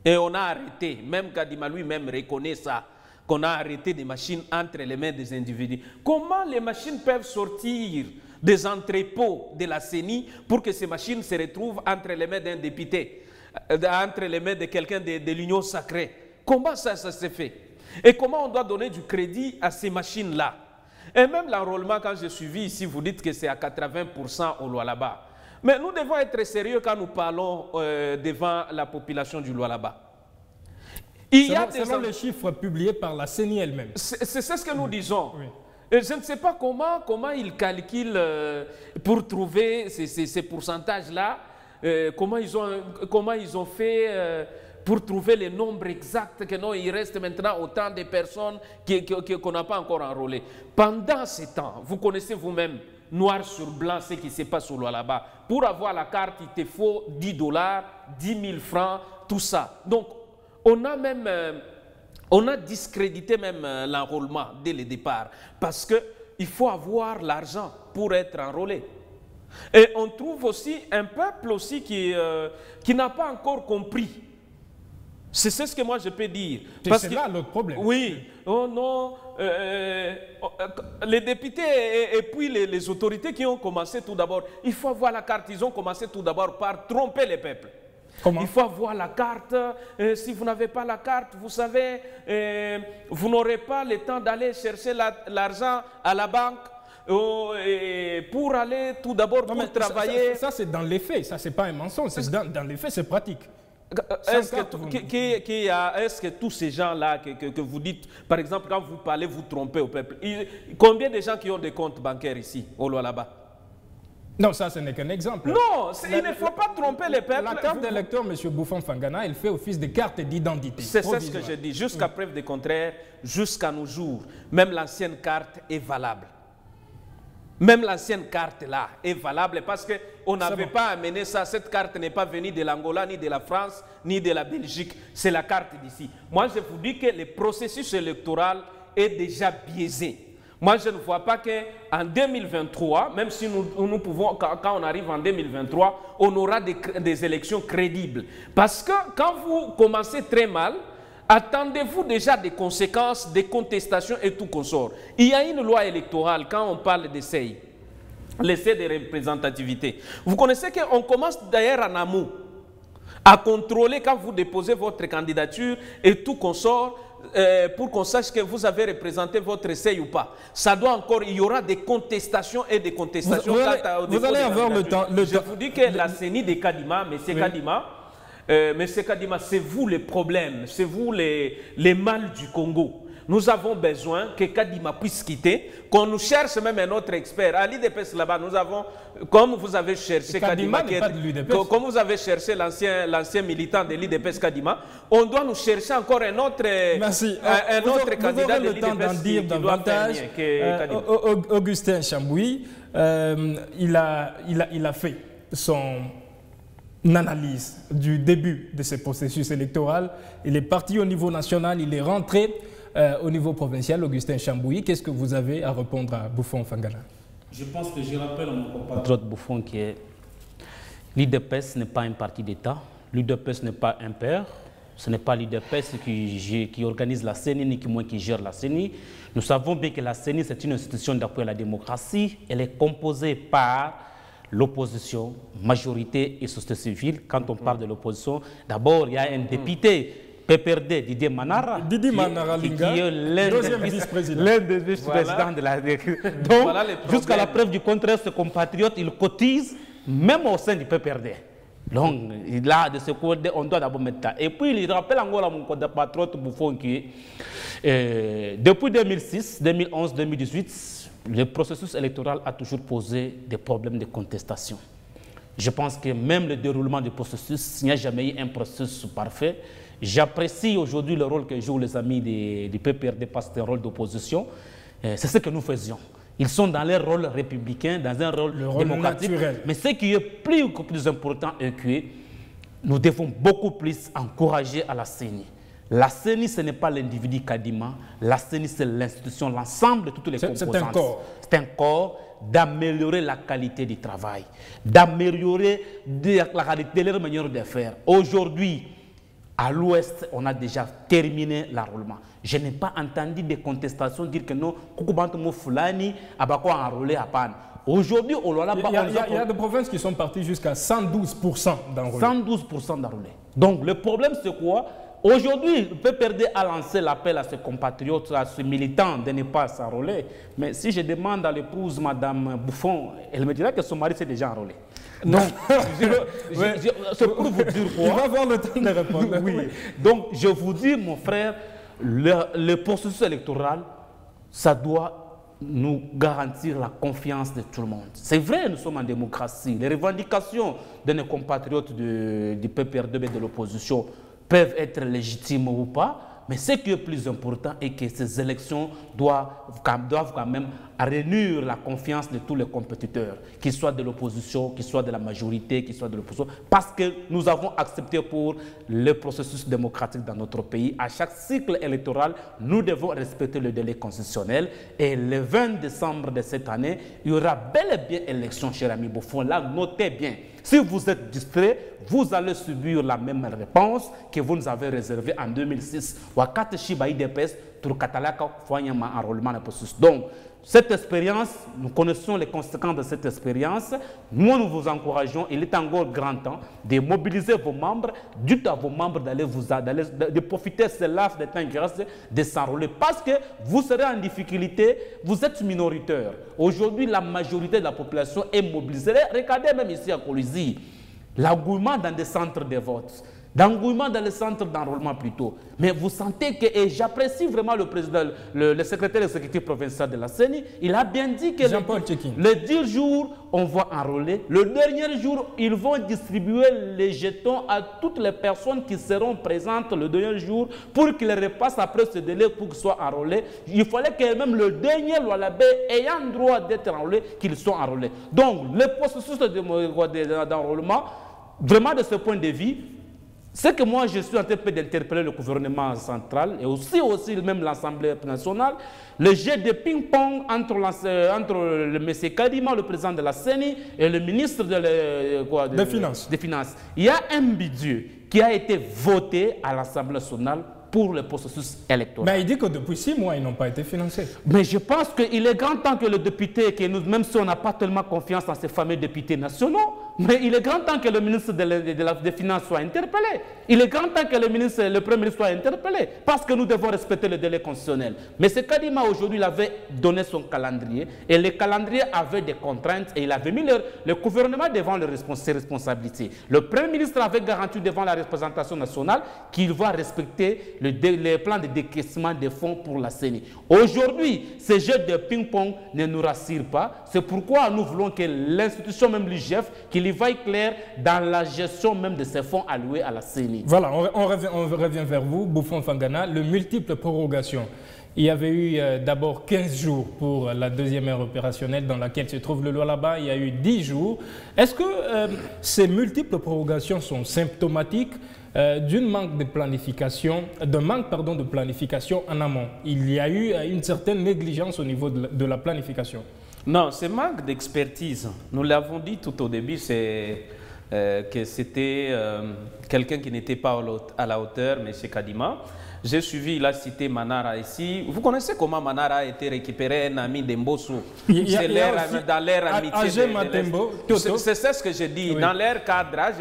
Et on a arrêté, même Kadima lui-même reconnaît ça, qu'on a arrêté des machines entre les mains des individus. Comment les machines peuvent sortir des entrepôts de la CENI pour que ces machines se retrouvent entre les mains d'un député, entre les mains de quelqu'un de l'Union sacrée? Comment ça s'est fait? Et comment on doit donner du crédit à ces machines-là? Et même l'enrôlement, quand j'ai suivi ici, vous dites que c'est à 80% au Lualaba. Mais nous devons être sérieux quand nous parlons devant la population du Lualaba. Selon les chiffres publiés par la CENI elle-même. C'est ce que nous disons. Oui. Et je ne sais pas comment ils calculent pour trouver ces pourcentages-là, comment ils ont fait pour trouver le nombre exact que non, il reste maintenant autant de personnes qu'on n'a pas encore enrôlées. Pendant ce temps, vous connaissez vous-même, noir sur blanc, ce qui se passe au Lualaba. Pour avoir la carte, il te faut 10 $, 10 000 francs, tout ça. Donc, on a discrédité même l'enrôlement dès le départ parce qu'il faut avoir l'argent pour être enrôlé. Et on trouve aussi un peuple aussi qui n'a pas encore compris. C'est ce que moi je peux dire. C'est là l'autre problème. Oui. Oh non. Les députés et puis les autorités qui ont commencé tout d'abord, il faut avoir la carte. Ils ont commencé tout d'abord par tromper les peuples. Comment? Il faut avoir la carte. Si vous n'avez pas la carte, vous savez, vous n'aurez pas le temps d'aller chercher l'argent à la banque. Pour aller tout d'abord pour travailler. Ça c'est dans les faits, ça c'est pas un mensonge, dans les faits c'est pratique. Est-ce que tous ces gens-là que vous dites, par exemple, quand vous parlez, vous trompez au peuple, combien de gens qui ont des comptes bancaires ici, au Lualaba? Non, ça ce n'est qu'un exemple. Non, il ne faut pas tromper les peuples. La carte d'électeur, M. Bouffon Fangana, elle fait office de carte d'identité. C'est ce que je dis. Jusqu'à preuve du contraire, jusqu'à nos jours, même l'ancienne carte est valable. Même l'ancienne carte là est valable parce qu'on n'avait pas amené ça. Cette carte n'est pas venue de l'Angola, ni de la France, ni de la Belgique. C'est la carte d'ici. Moi, je vous dis que le processus électoral est déjà biaisé. Moi, je ne vois pas qu'en 2023, même si nous pouvons, quand on arrive en 2023, on aura des élections crédibles. Parce que quand vous commencez très mal, attendez-vous déjà des conséquences, des contestations et tout consort. Il y a une loi électorale quand on parle d'essai, l'essai de représentativité. Vous connaissez qu'on commence d'ailleurs en amont à contrôler quand vous déposez votre candidature et tout consort pour qu'on sache que vous avez représenté votre essai ou pas. Ça doit encore, il y aura des contestations et des contestations. Vous allez avoir le temps. Je vous dis que la CENI de Kadima, M. Kadima, Monsieur Kadima, c'est vous les problèmes, c'est vous les mâles du Congo. Nous avons besoin que Kadima puisse quitter, qu'on nous cherche même un autre expert. À l'IDPS là-bas, nous avons, comme vous avez cherché Kadima, comme vous avez cherché l'ancien militant de l'IDPS Kadima, on doit nous chercher encore un autre, candidat de l'IDPS qui doit faire Kadima. Augustin Chamboui, il a fait analyse du début de ce processus électoral. Il est parti au niveau national, il est rentré au niveau provincial. Augustin Chambouyi, qu'est-ce que vous avez à répondre à Bouffon Fangana? Je pense que je rappelle à mon compatriote Bouffon que l'UDPS n'est pas un parti d'État, l'UDPS n'est pas un père, ce n'est pas l'UDPS qui organise la CENI, ni qui gère la CENI. Nous savons bien que la CENI, c'est une institution d'appui à la démocratie. Elle est composée par l'opposition, majorité et société civile. Quand on parle de l'opposition, d'abord, il y a un député, PPRD, Didier Manara, qui est l'un des vice-présidents de la... Donc, voilà, jusqu'à la preuve du contraire, ce compatriote, il cotise même au sein du PPRD. Donc, là, de ce côté, on doit d'abord mettre ça. Et puis, il rappelle encore à mon compatriote Bouffon que depuis 2006, 2011, 2018, le processus électoral a toujours posé des problèmes de contestation. Je pense que même le déroulement du processus, il n'y a jamais eu un processus parfait. J'apprécie aujourd'hui le rôle que jouent les amis du PPRD parce que c'est un rôle d'opposition. C'est ce que nous faisions. Ils sont dans leur rôle républicain, dans un rôle démocratique. Naturel. Mais ce qui est plus important est que nous devons beaucoup plus encourager à la CENI. La CENI, ce n'est pas l'individu Kadima. La CENI, c'est l'institution, l'ensemble de toutes les composantes. C'est un corps. C'est un corps d'améliorer la qualité du travail, d'améliorer la qualité de leur manière de faire. Aujourd'hui, à l'ouest, on a déjà terminé l'enrôlement. Je n'ai pas entendu des contestations dire que non, Kukubantumo Fulani a pas enrôlé à Pan. Aujourd'hui, il y a des provinces qui sont parties jusqu'à 112% d'enrôlés. 112% d'enrôlés. Donc le problème, c'est quoi? Aujourd'hui, le PPRD a lancé l'appel à ses compatriotes, à ses militants de ne pas s'enrôler. Mais si je demande à l'épouse, Madame Bouffon, elle me dira que son mari s'est déjà enrôlé. Donc, c'est pour vous dire quoi? Il va avoir le temps de répondre. Oui. Donc, je vous dis, mon frère, le processus électoral, ça doit nous garantir la confiance de tout le monde. C'est vrai, nous sommes en démocratie. Les revendications de nos compatriotes du PPRD et de l'opposition peuvent être légitimes ou pas, mais ce qui est plus important est que ces élections doivent quand même réunir la confiance de tous les compétiteurs, qu'ils soient de l'opposition, qu'ils soient de la majorité, qu'ils soient de l'opposition, parce que nous avons accepté pour le processus démocratique dans notre pays. À chaque cycle électoral, nous devons respecter le délai constitutionnel et le 20 décembre de cette année, il y aura bel et bien élection, cher ami Bouffon. Là, notez bien, si vous êtes distrait, vous allez subir la même réponse que vous nous avez réservée en 2006. Donc, cette expérience, nous connaissons les conséquences de cette expérience. Nous vous encourageons, il est encore grand temps de mobiliser vos membres, dites à vos membres de profiter de ce laps de temps qui reste, de s'enrôler. Parce que vous serez en difficulté, vous êtes minoritaire. Aujourd'hui, la majorité de la population est mobilisée. Regardez même ici à Colizy, l'engouement dans des centres de vote. D'engouement dans les centres d'enrôlement plutôt. Mais vous sentez que, et j'apprécie vraiment le président, le secrétaire exécutif provincial de la CENI, il a bien dit que les 10 jours, on va enrôler. Le dernier jour, ils vont distribuer les jetons à toutes les personnes qui seront présentes le dernier jour pour qu'ils repassent après ce délai pour qu'ils soient enrôlés. Il fallait que même le dernier Lualabé ayant droit d'être enrôlé, qu'ils soient enrôlés. Donc, le processus d'enrôlement, vraiment de ce point de vue, c'est que moi je suis en train d'interpeller le gouvernement central et aussi même l'Assemblée nationale, le jeu de ping-pong entre le M. Kadima, le président de la CENI, et le ministre des Finances. Il y a un budget qui a été voté à l'Assemblée nationale pour le processus électoral. Mais il dit que depuis 6 mois, ils n'ont pas été financés. Mais je pense qu'il est grand temps que le député, même si on n'a pas tellement confiance en ces fameux députés nationaux, mais il est grand temps que le ministre des Finances soit interpellé. Il est grand temps que le Premier ministre soit interpellé, parce que nous devons respecter le délai constitutionnel. Mais ce Kadima, aujourd'hui, il avait donné son calendrier, et le calendrier avait des contraintes, et il avait mis le gouvernement devant ses responsabilités. Le Premier ministre avait garanti devant la représentation nationale qu'il va respecter les plans de décaissement des fonds pour la CENI. Aujourd'hui, ce jeu de ping-pong ne nous rassure pas. C'est pourquoi nous voulons que l'institution, même l'IGF, qu'il y vaille clair dans la gestion même de ces fonds alloués à la CENI. Voilà, on revient vers vous, Bouffon Fangana. Le multiple prorogation Il y avait eu d'abord 15 jours pour la deuxième ère opérationnelle dans laquelle se trouve le Lualaba. Il y a eu 10 jours. Est-ce que ces multiples prorogations sont symptomatiques d'un manque de planification en amont? Il y a eu une certaine négligence au niveau de la planification. Non, c'est manque d'expertise. Nous l'avons dit tout au début, c'est que c'était quelqu'un qui n'était pas à la hauteur, M. Kadima. J'ai suivi, il a cité Manara ici. Vous connaissez comment Manara a été récupéré, un ami d'Embossou? C'est dans l'ère amitié. C'est ce que j'ai dit. Oui. Dans l'ère cadrage,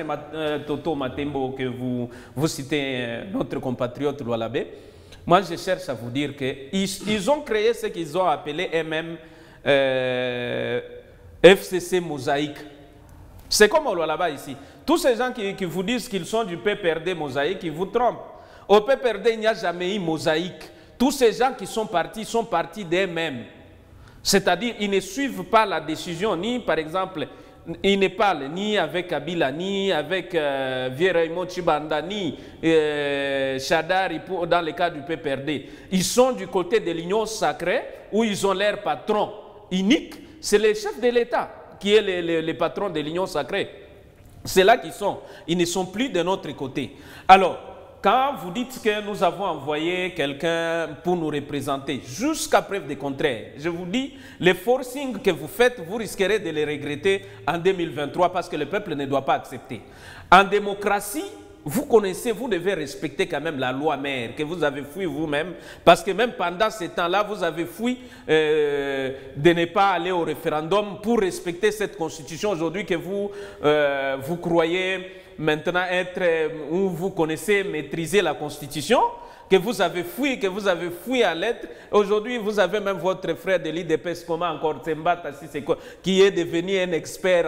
Toto Matembo, que vous citez, notre compatriote Lualabé, moi je cherche à vous dire qu'ils ont créé ce qu'ils ont appelé eux-mêmes FCC Mosaïque. C'est comme au Lualaba ici. Tous ces gens qui vous disent qu'ils sont du PPRD Mosaïque, ils vous trompent. Au PPRD, il n'y a jamais eu mosaïque. Tous ces gens qui sont partis d'eux-mêmes. C'est-à-dire, ils ne suivent pas la décision, ni par exemple, ils ne parlent ni avec Kabila, ni avec Vieux-Raymond Chibanda, ni Chadari dans le cas du PPRD. Ils sont du côté de l'Union sacrée, où ils ont leur patron unique. C'est le chef de l'État qui est le patron de l'Union sacrée. C'est là qu'ils sont. Ils ne sont plus de notre côté. Alors, quand vous dites que nous avons envoyé quelqu'un pour nous représenter, jusqu'à preuve du contraire, je vous dis, les forcings que vous faites, vous risquerez de les regretter en 2023 parce que le peuple ne doit pas accepter. En démocratie, vous connaissez, vous devez respecter quand même la loi mère que vous avez fui vous-même, parce que même pendant ce temps-là, vous avez fui de ne pas aller au référendum pour respecter cette constitution aujourd'hui que vous croyez maintenant être, où vous connaissez maîtriser la constitution, que vous avez fui à l'être. Aujourd'hui, vous avez même votre frère de l'IDPS, comment encore, Tsembata, qui est devenu un expert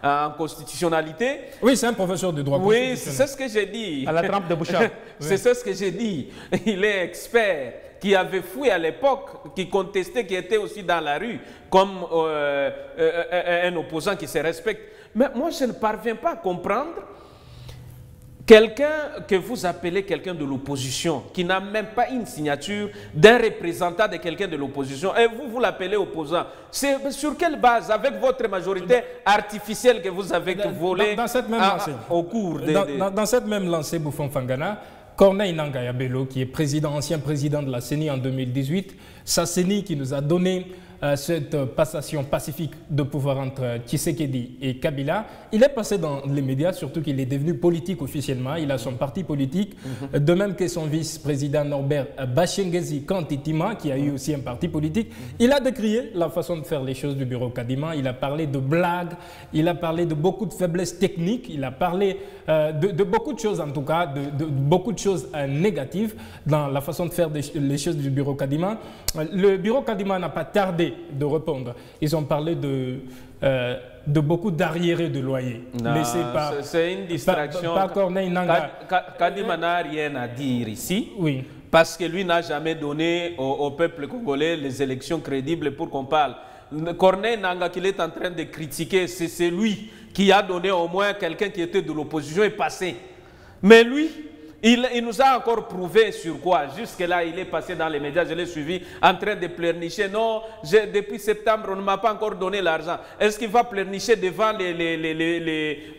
en constitutionnalité. Oui, c'est un professeur de droit constitutionnel. Oui, c'est ce que j'ai dit. À la trempe de Bouchard. C'est ce que j'ai dit. Il est expert, qui avait fui à l'époque, qui contestait, qui était aussi dans la rue, comme un opposant qui se respecte. Mais moi, je ne parviens pas à comprendre quelqu'un que vous appelez quelqu'un de l'opposition, qui n'a même pas une signature d'un représentant de quelqu'un de l'opposition, et vous l'appelez opposant. C'est sur quelle base, avec votre majorité artificielle que vous avez volée au cours dans cette même lancée, Bouffon Fangana, Corneille Nangaa Bello, qui est ancien président de la CENI en 2018, sa CENI qui nous a donné cette passation pacifique de pouvoir entre Tshisekedi et Kabila, il est passé dans les médias, surtout qu'il est devenu politique officiellement, il a son parti politique, de même que son vice-président Norbert Bachengezi Kantitima, qui a eu aussi un parti politique. Il a décrié la façon de faire les choses du bureau Kadima, il a parlé de blagues, il a parlé de beaucoup de faiblesses techniques, il a parlé de beaucoup de choses en tout cas, de beaucoup de choses négatives dans la façon de faire les choses du bureau Kadima. Le bureau Kadima n'a pas tardé de répondre. Ils ont parlé de beaucoup d'arriérés de loyer. C'est une distraction. Par Corneille Nangaa. Kadima n'a rien à dire ici. Oui. Parce que lui n'a jamais donné au peuple congolais les élections crédibles pour qu'on parle. Corneille Nangaa qu'il est en train de critiquer, c'est lui qui a donné au moins quelqu'un qui était de l'opposition et passé. Mais lui, il nous a encore prouvé sur quoi. Jusque-là, il est passé dans les médias, je l'ai suivi, en train de pleurnicher. Non, depuis septembre, on ne m'a pas encore donné l'argent. Est-ce qu'il va pleurnicher devant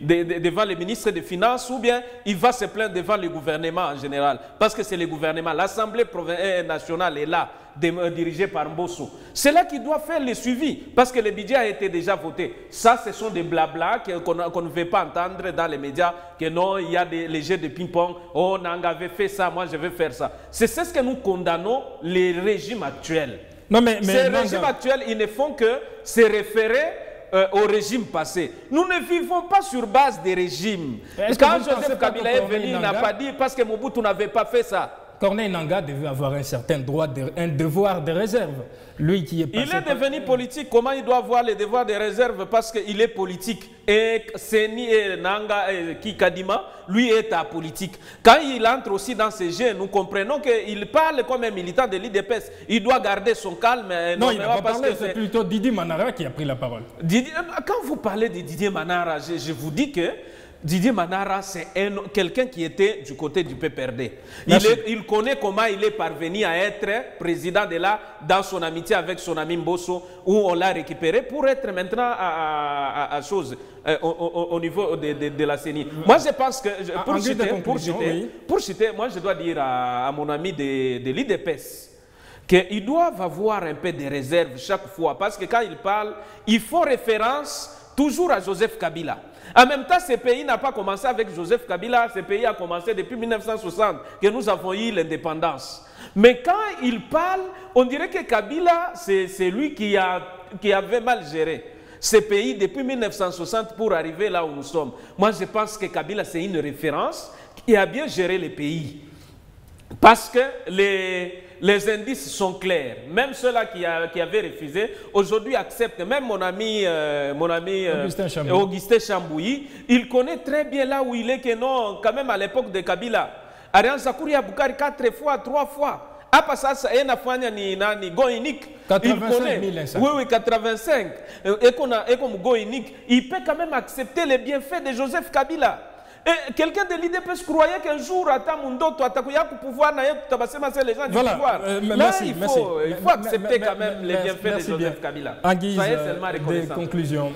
devant les ministres des Finances ou bien il va se plaindre devant le gouvernement en général? Parce que c'est le gouvernement. L'Assemblée nationale est là, dirigée par Mbosso. C'est là qu'il doit faire le suivi, parce que le budget a été déjà voté. Ça, ce sont des blabla qu'on ne veut pas entendre dans les médias, que non, il y a les jeux de ping-pong. Oh, Nangaa avait fait ça, moi je vais faire ça. C'est ce que nous condamnons les régimes actuels. Ces régimes actuels, ils ne font que se référer au régime passé. Nous ne vivons pas sur base des régimes. Quand Joseph Kabila est venu, il n'a pas dit parce que Mobutu n'avait pas fait ça. Corneille Nangaa devait avoir un certain droit, un devoir de réserve. Lui qui est passé il est devenu politique. Comment il doit avoir les devoirs de réserve? Parce qu'il est politique. Et Seni et Nangaa et Kadima, lui est apolitique. Quand il entre aussi dans ces jeux, nous comprenons qu'il parle comme un militant de l'IDPS. Il doit garder son calme. Non, il n'a pas parlé, c'est plutôt Didier Manara qui a pris la parole. Quand vous parlez de Didier Manara, je vous dis que Didier Manara, c'est quelqu'un qui était du côté du PPRD. Il connaît comment il est parvenu à être président de là, dans son amitié avec son ami Mbosso, où on l'a récupéré pour être maintenant au niveau de la CENI. Moi, je pense que, pour citer, moi, je dois dire à mon ami de l'IDPS, qu'ils doivent avoir un peu de réserve chaque fois, parce que quand ils parlent, ils font référence toujours à Joseph Kabila. En même temps, ce pays n'a pas commencé avec Joseph Kabila, ce pays a commencé depuis 1960, que nous avons eu l'indépendance. Mais quand ils parlent, on dirait que Kabila, c'est lui qui avait mal géré ce pays depuis 1960 pour arriver là où nous sommes. Moi, je pense que Kabila, c'est une référence qui a bien géré le pays. Parce que les indices sont clairs. Même ceux-là qui avaient refusé, aujourd'hui acceptent. Même mon ami Augustin Chambouyi, il connaît très bien là où il est, que non, quand même à l'époque de Kabila. Ariane Sakouria Boukari 4 fois, 3 fois. Apa sasa enafanya ni nani Goinik, il connaît. Oui, 85. Et comme Goinik, il peut quand même accepter les bienfaits de Joseph Kabila. Quelqu'un de l'IDPS croyait qu'un jour, à Tamundoto, à Takuyaku, pouvoir, c'est les gens du pouvoir. Là, il faut accepter quand même les bienfaits de Joseph Kabila. En guise de conclusion,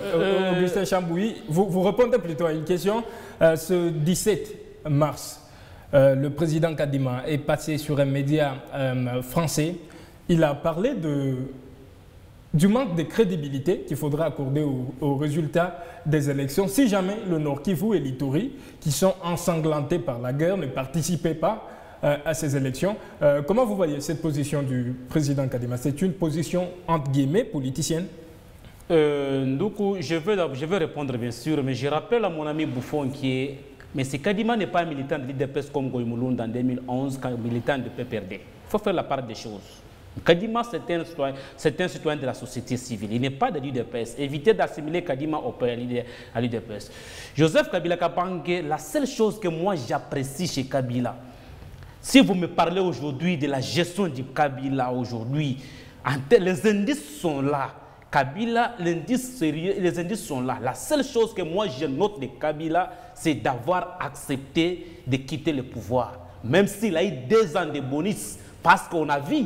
Augustin Chambouyi, vous répondez plutôt à une question. Ce 17 mars, le président Kadima est passé sur un média français. Il a parlé du manque de crédibilité qu'il faudra accorder aux résultats des élections si jamais le Nord Kivu et l'Ituri, qui sont ensanglantés par la guerre, ne participaient pas à ces élections. Comment vous voyez cette position du président Kadima? C'est une position, entre guillemets, politicienne? Je vais répondre bien sûr, mais je rappelle à mon ami Bouffon mais si Kadima n'est pas un militant de l'IDPS comme Goïmoulound en 2011, quand militant de PPRD, il faut faire la part des choses. Kadima, c'est un citoyen de la société civile. Il n'est pas de l'UDPS. Évitez d'assimiler Kadima à l'UDPS. Joseph Kabila Kabange, la seule chose que moi j'apprécie chez Kabila, si vous me parlez aujourd'hui de la gestion du Kabila aujourd'hui, les indices sont là. Kabila, les indices sont là. La seule chose que moi je note de Kabila, c'est d'avoir accepté de quitter le pouvoir. Même s'il a eu 2 ans de bonus, parce qu'on a vu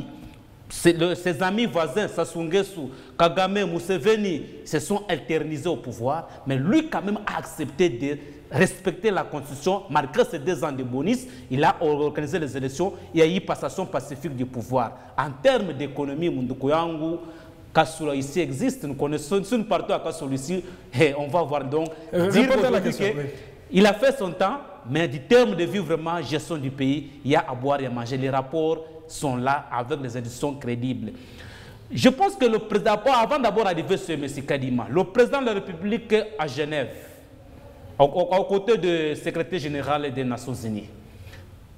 ses amis voisins, Sassou Nguesso, Kagame, Museveni, se sont alternisés au pouvoir, mais lui quand même a accepté de respecter la constitution, malgré ses 2 ans de bonus. Il a organisé les élections, il y a eu passation pacifique du pouvoir. En termes d'économie, Mundukuyangu, Kassoula ici existe, nous connaissons une partout à Kassoula ici, et on va voir donc. Il a fait son temps, mais du terme de vie vraiment, gestion du pays, il y a à boire et à manger. Les rapports sont là avec des indications crédibles. Je pense que le président, avant d'abord d'arriver sur M. Kadima, le président de la République à Genève, aux côtés du secrétaire général des Nations Unies,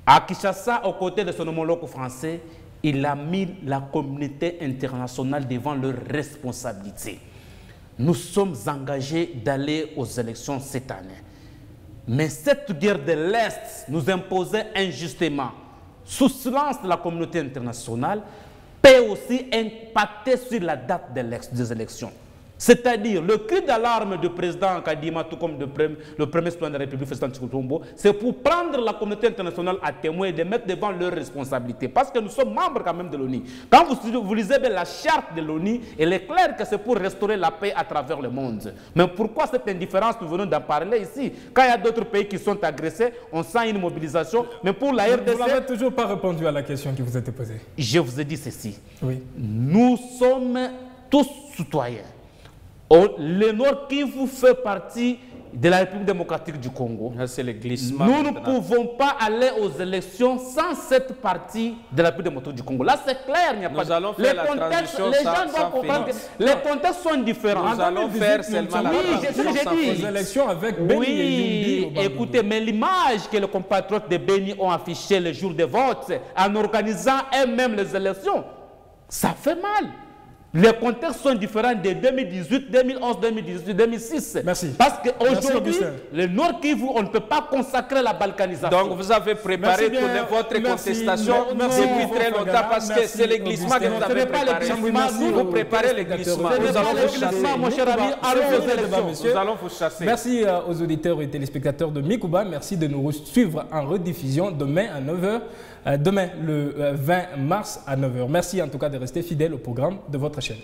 à Kinshasa, aux côtés de son homologue français, il a mis la communauté internationale devant leurs responsabilités. Nous sommes engagés d'aller aux élections cette année. Mais cette guerre de l'Est nous imposait injustement. Sous silence de la communauté internationale, peut aussi impacter sur la date des élections. C'est-à-dire, le cri d'alarme du président Kadima, tout comme le premier citoyen de la République, Festus Tshisekedi, c'est pour prendre la communauté internationale à témoin et de mettre devant leurs responsabilités. Parce que nous sommes membres quand même de l'ONU. Quand vous lisez la charte de l'ONU, il est clair que c'est pour restaurer la paix à travers le monde. Mais pourquoi cette indifférence, nous venons d'en parler ici? Quand il y a d'autres pays qui sont agressés, on sent une mobilisation. Mais pour la RDC... Vous n'avez toujours pas répondu à la question qui vous a été posée. Je vous ai dit ceci. Oui. Nous sommes tous citoyens. Le Nord Kivu fait partie de la République démocratique du Congo. C'est le glissement. Nous ne pouvons pas aller aux élections sans cette partie de la République démocratique du Congo. Là, c'est clair, il n'y a pas de... allons faire la transition les gens doivent comprendre que les contextes sont différents. Nous allons faire seulement la transition sans élections avec Beni et Yumbi. Écoutez, mais l'image que les compatriotes de Beni ont affichée le jour des votes, en organisant eux-mêmes les élections, ça fait mal. Les contextes sont différents de 2018, 2011, 2018, 2006. Merci. Parce qu'aujourd'hui, le Nord Kivu, on ne peut pas consacrer la balkanisation. Donc vous avez préparé votre contestation depuis très longtemps parce que c'est les glissements que vous avez préparés. Vous préparez les glissements. Nous allons vous chasser. Mon cher ami, nous allons vous chasser. Merci aux auditeurs et téléspectateurs de Mikuba. Merci de nous suivre en rediffusion demain à 9h. Demain, le 20 mars à 9h. Merci en tout cas de rester fidèle au programme de votre chaîne.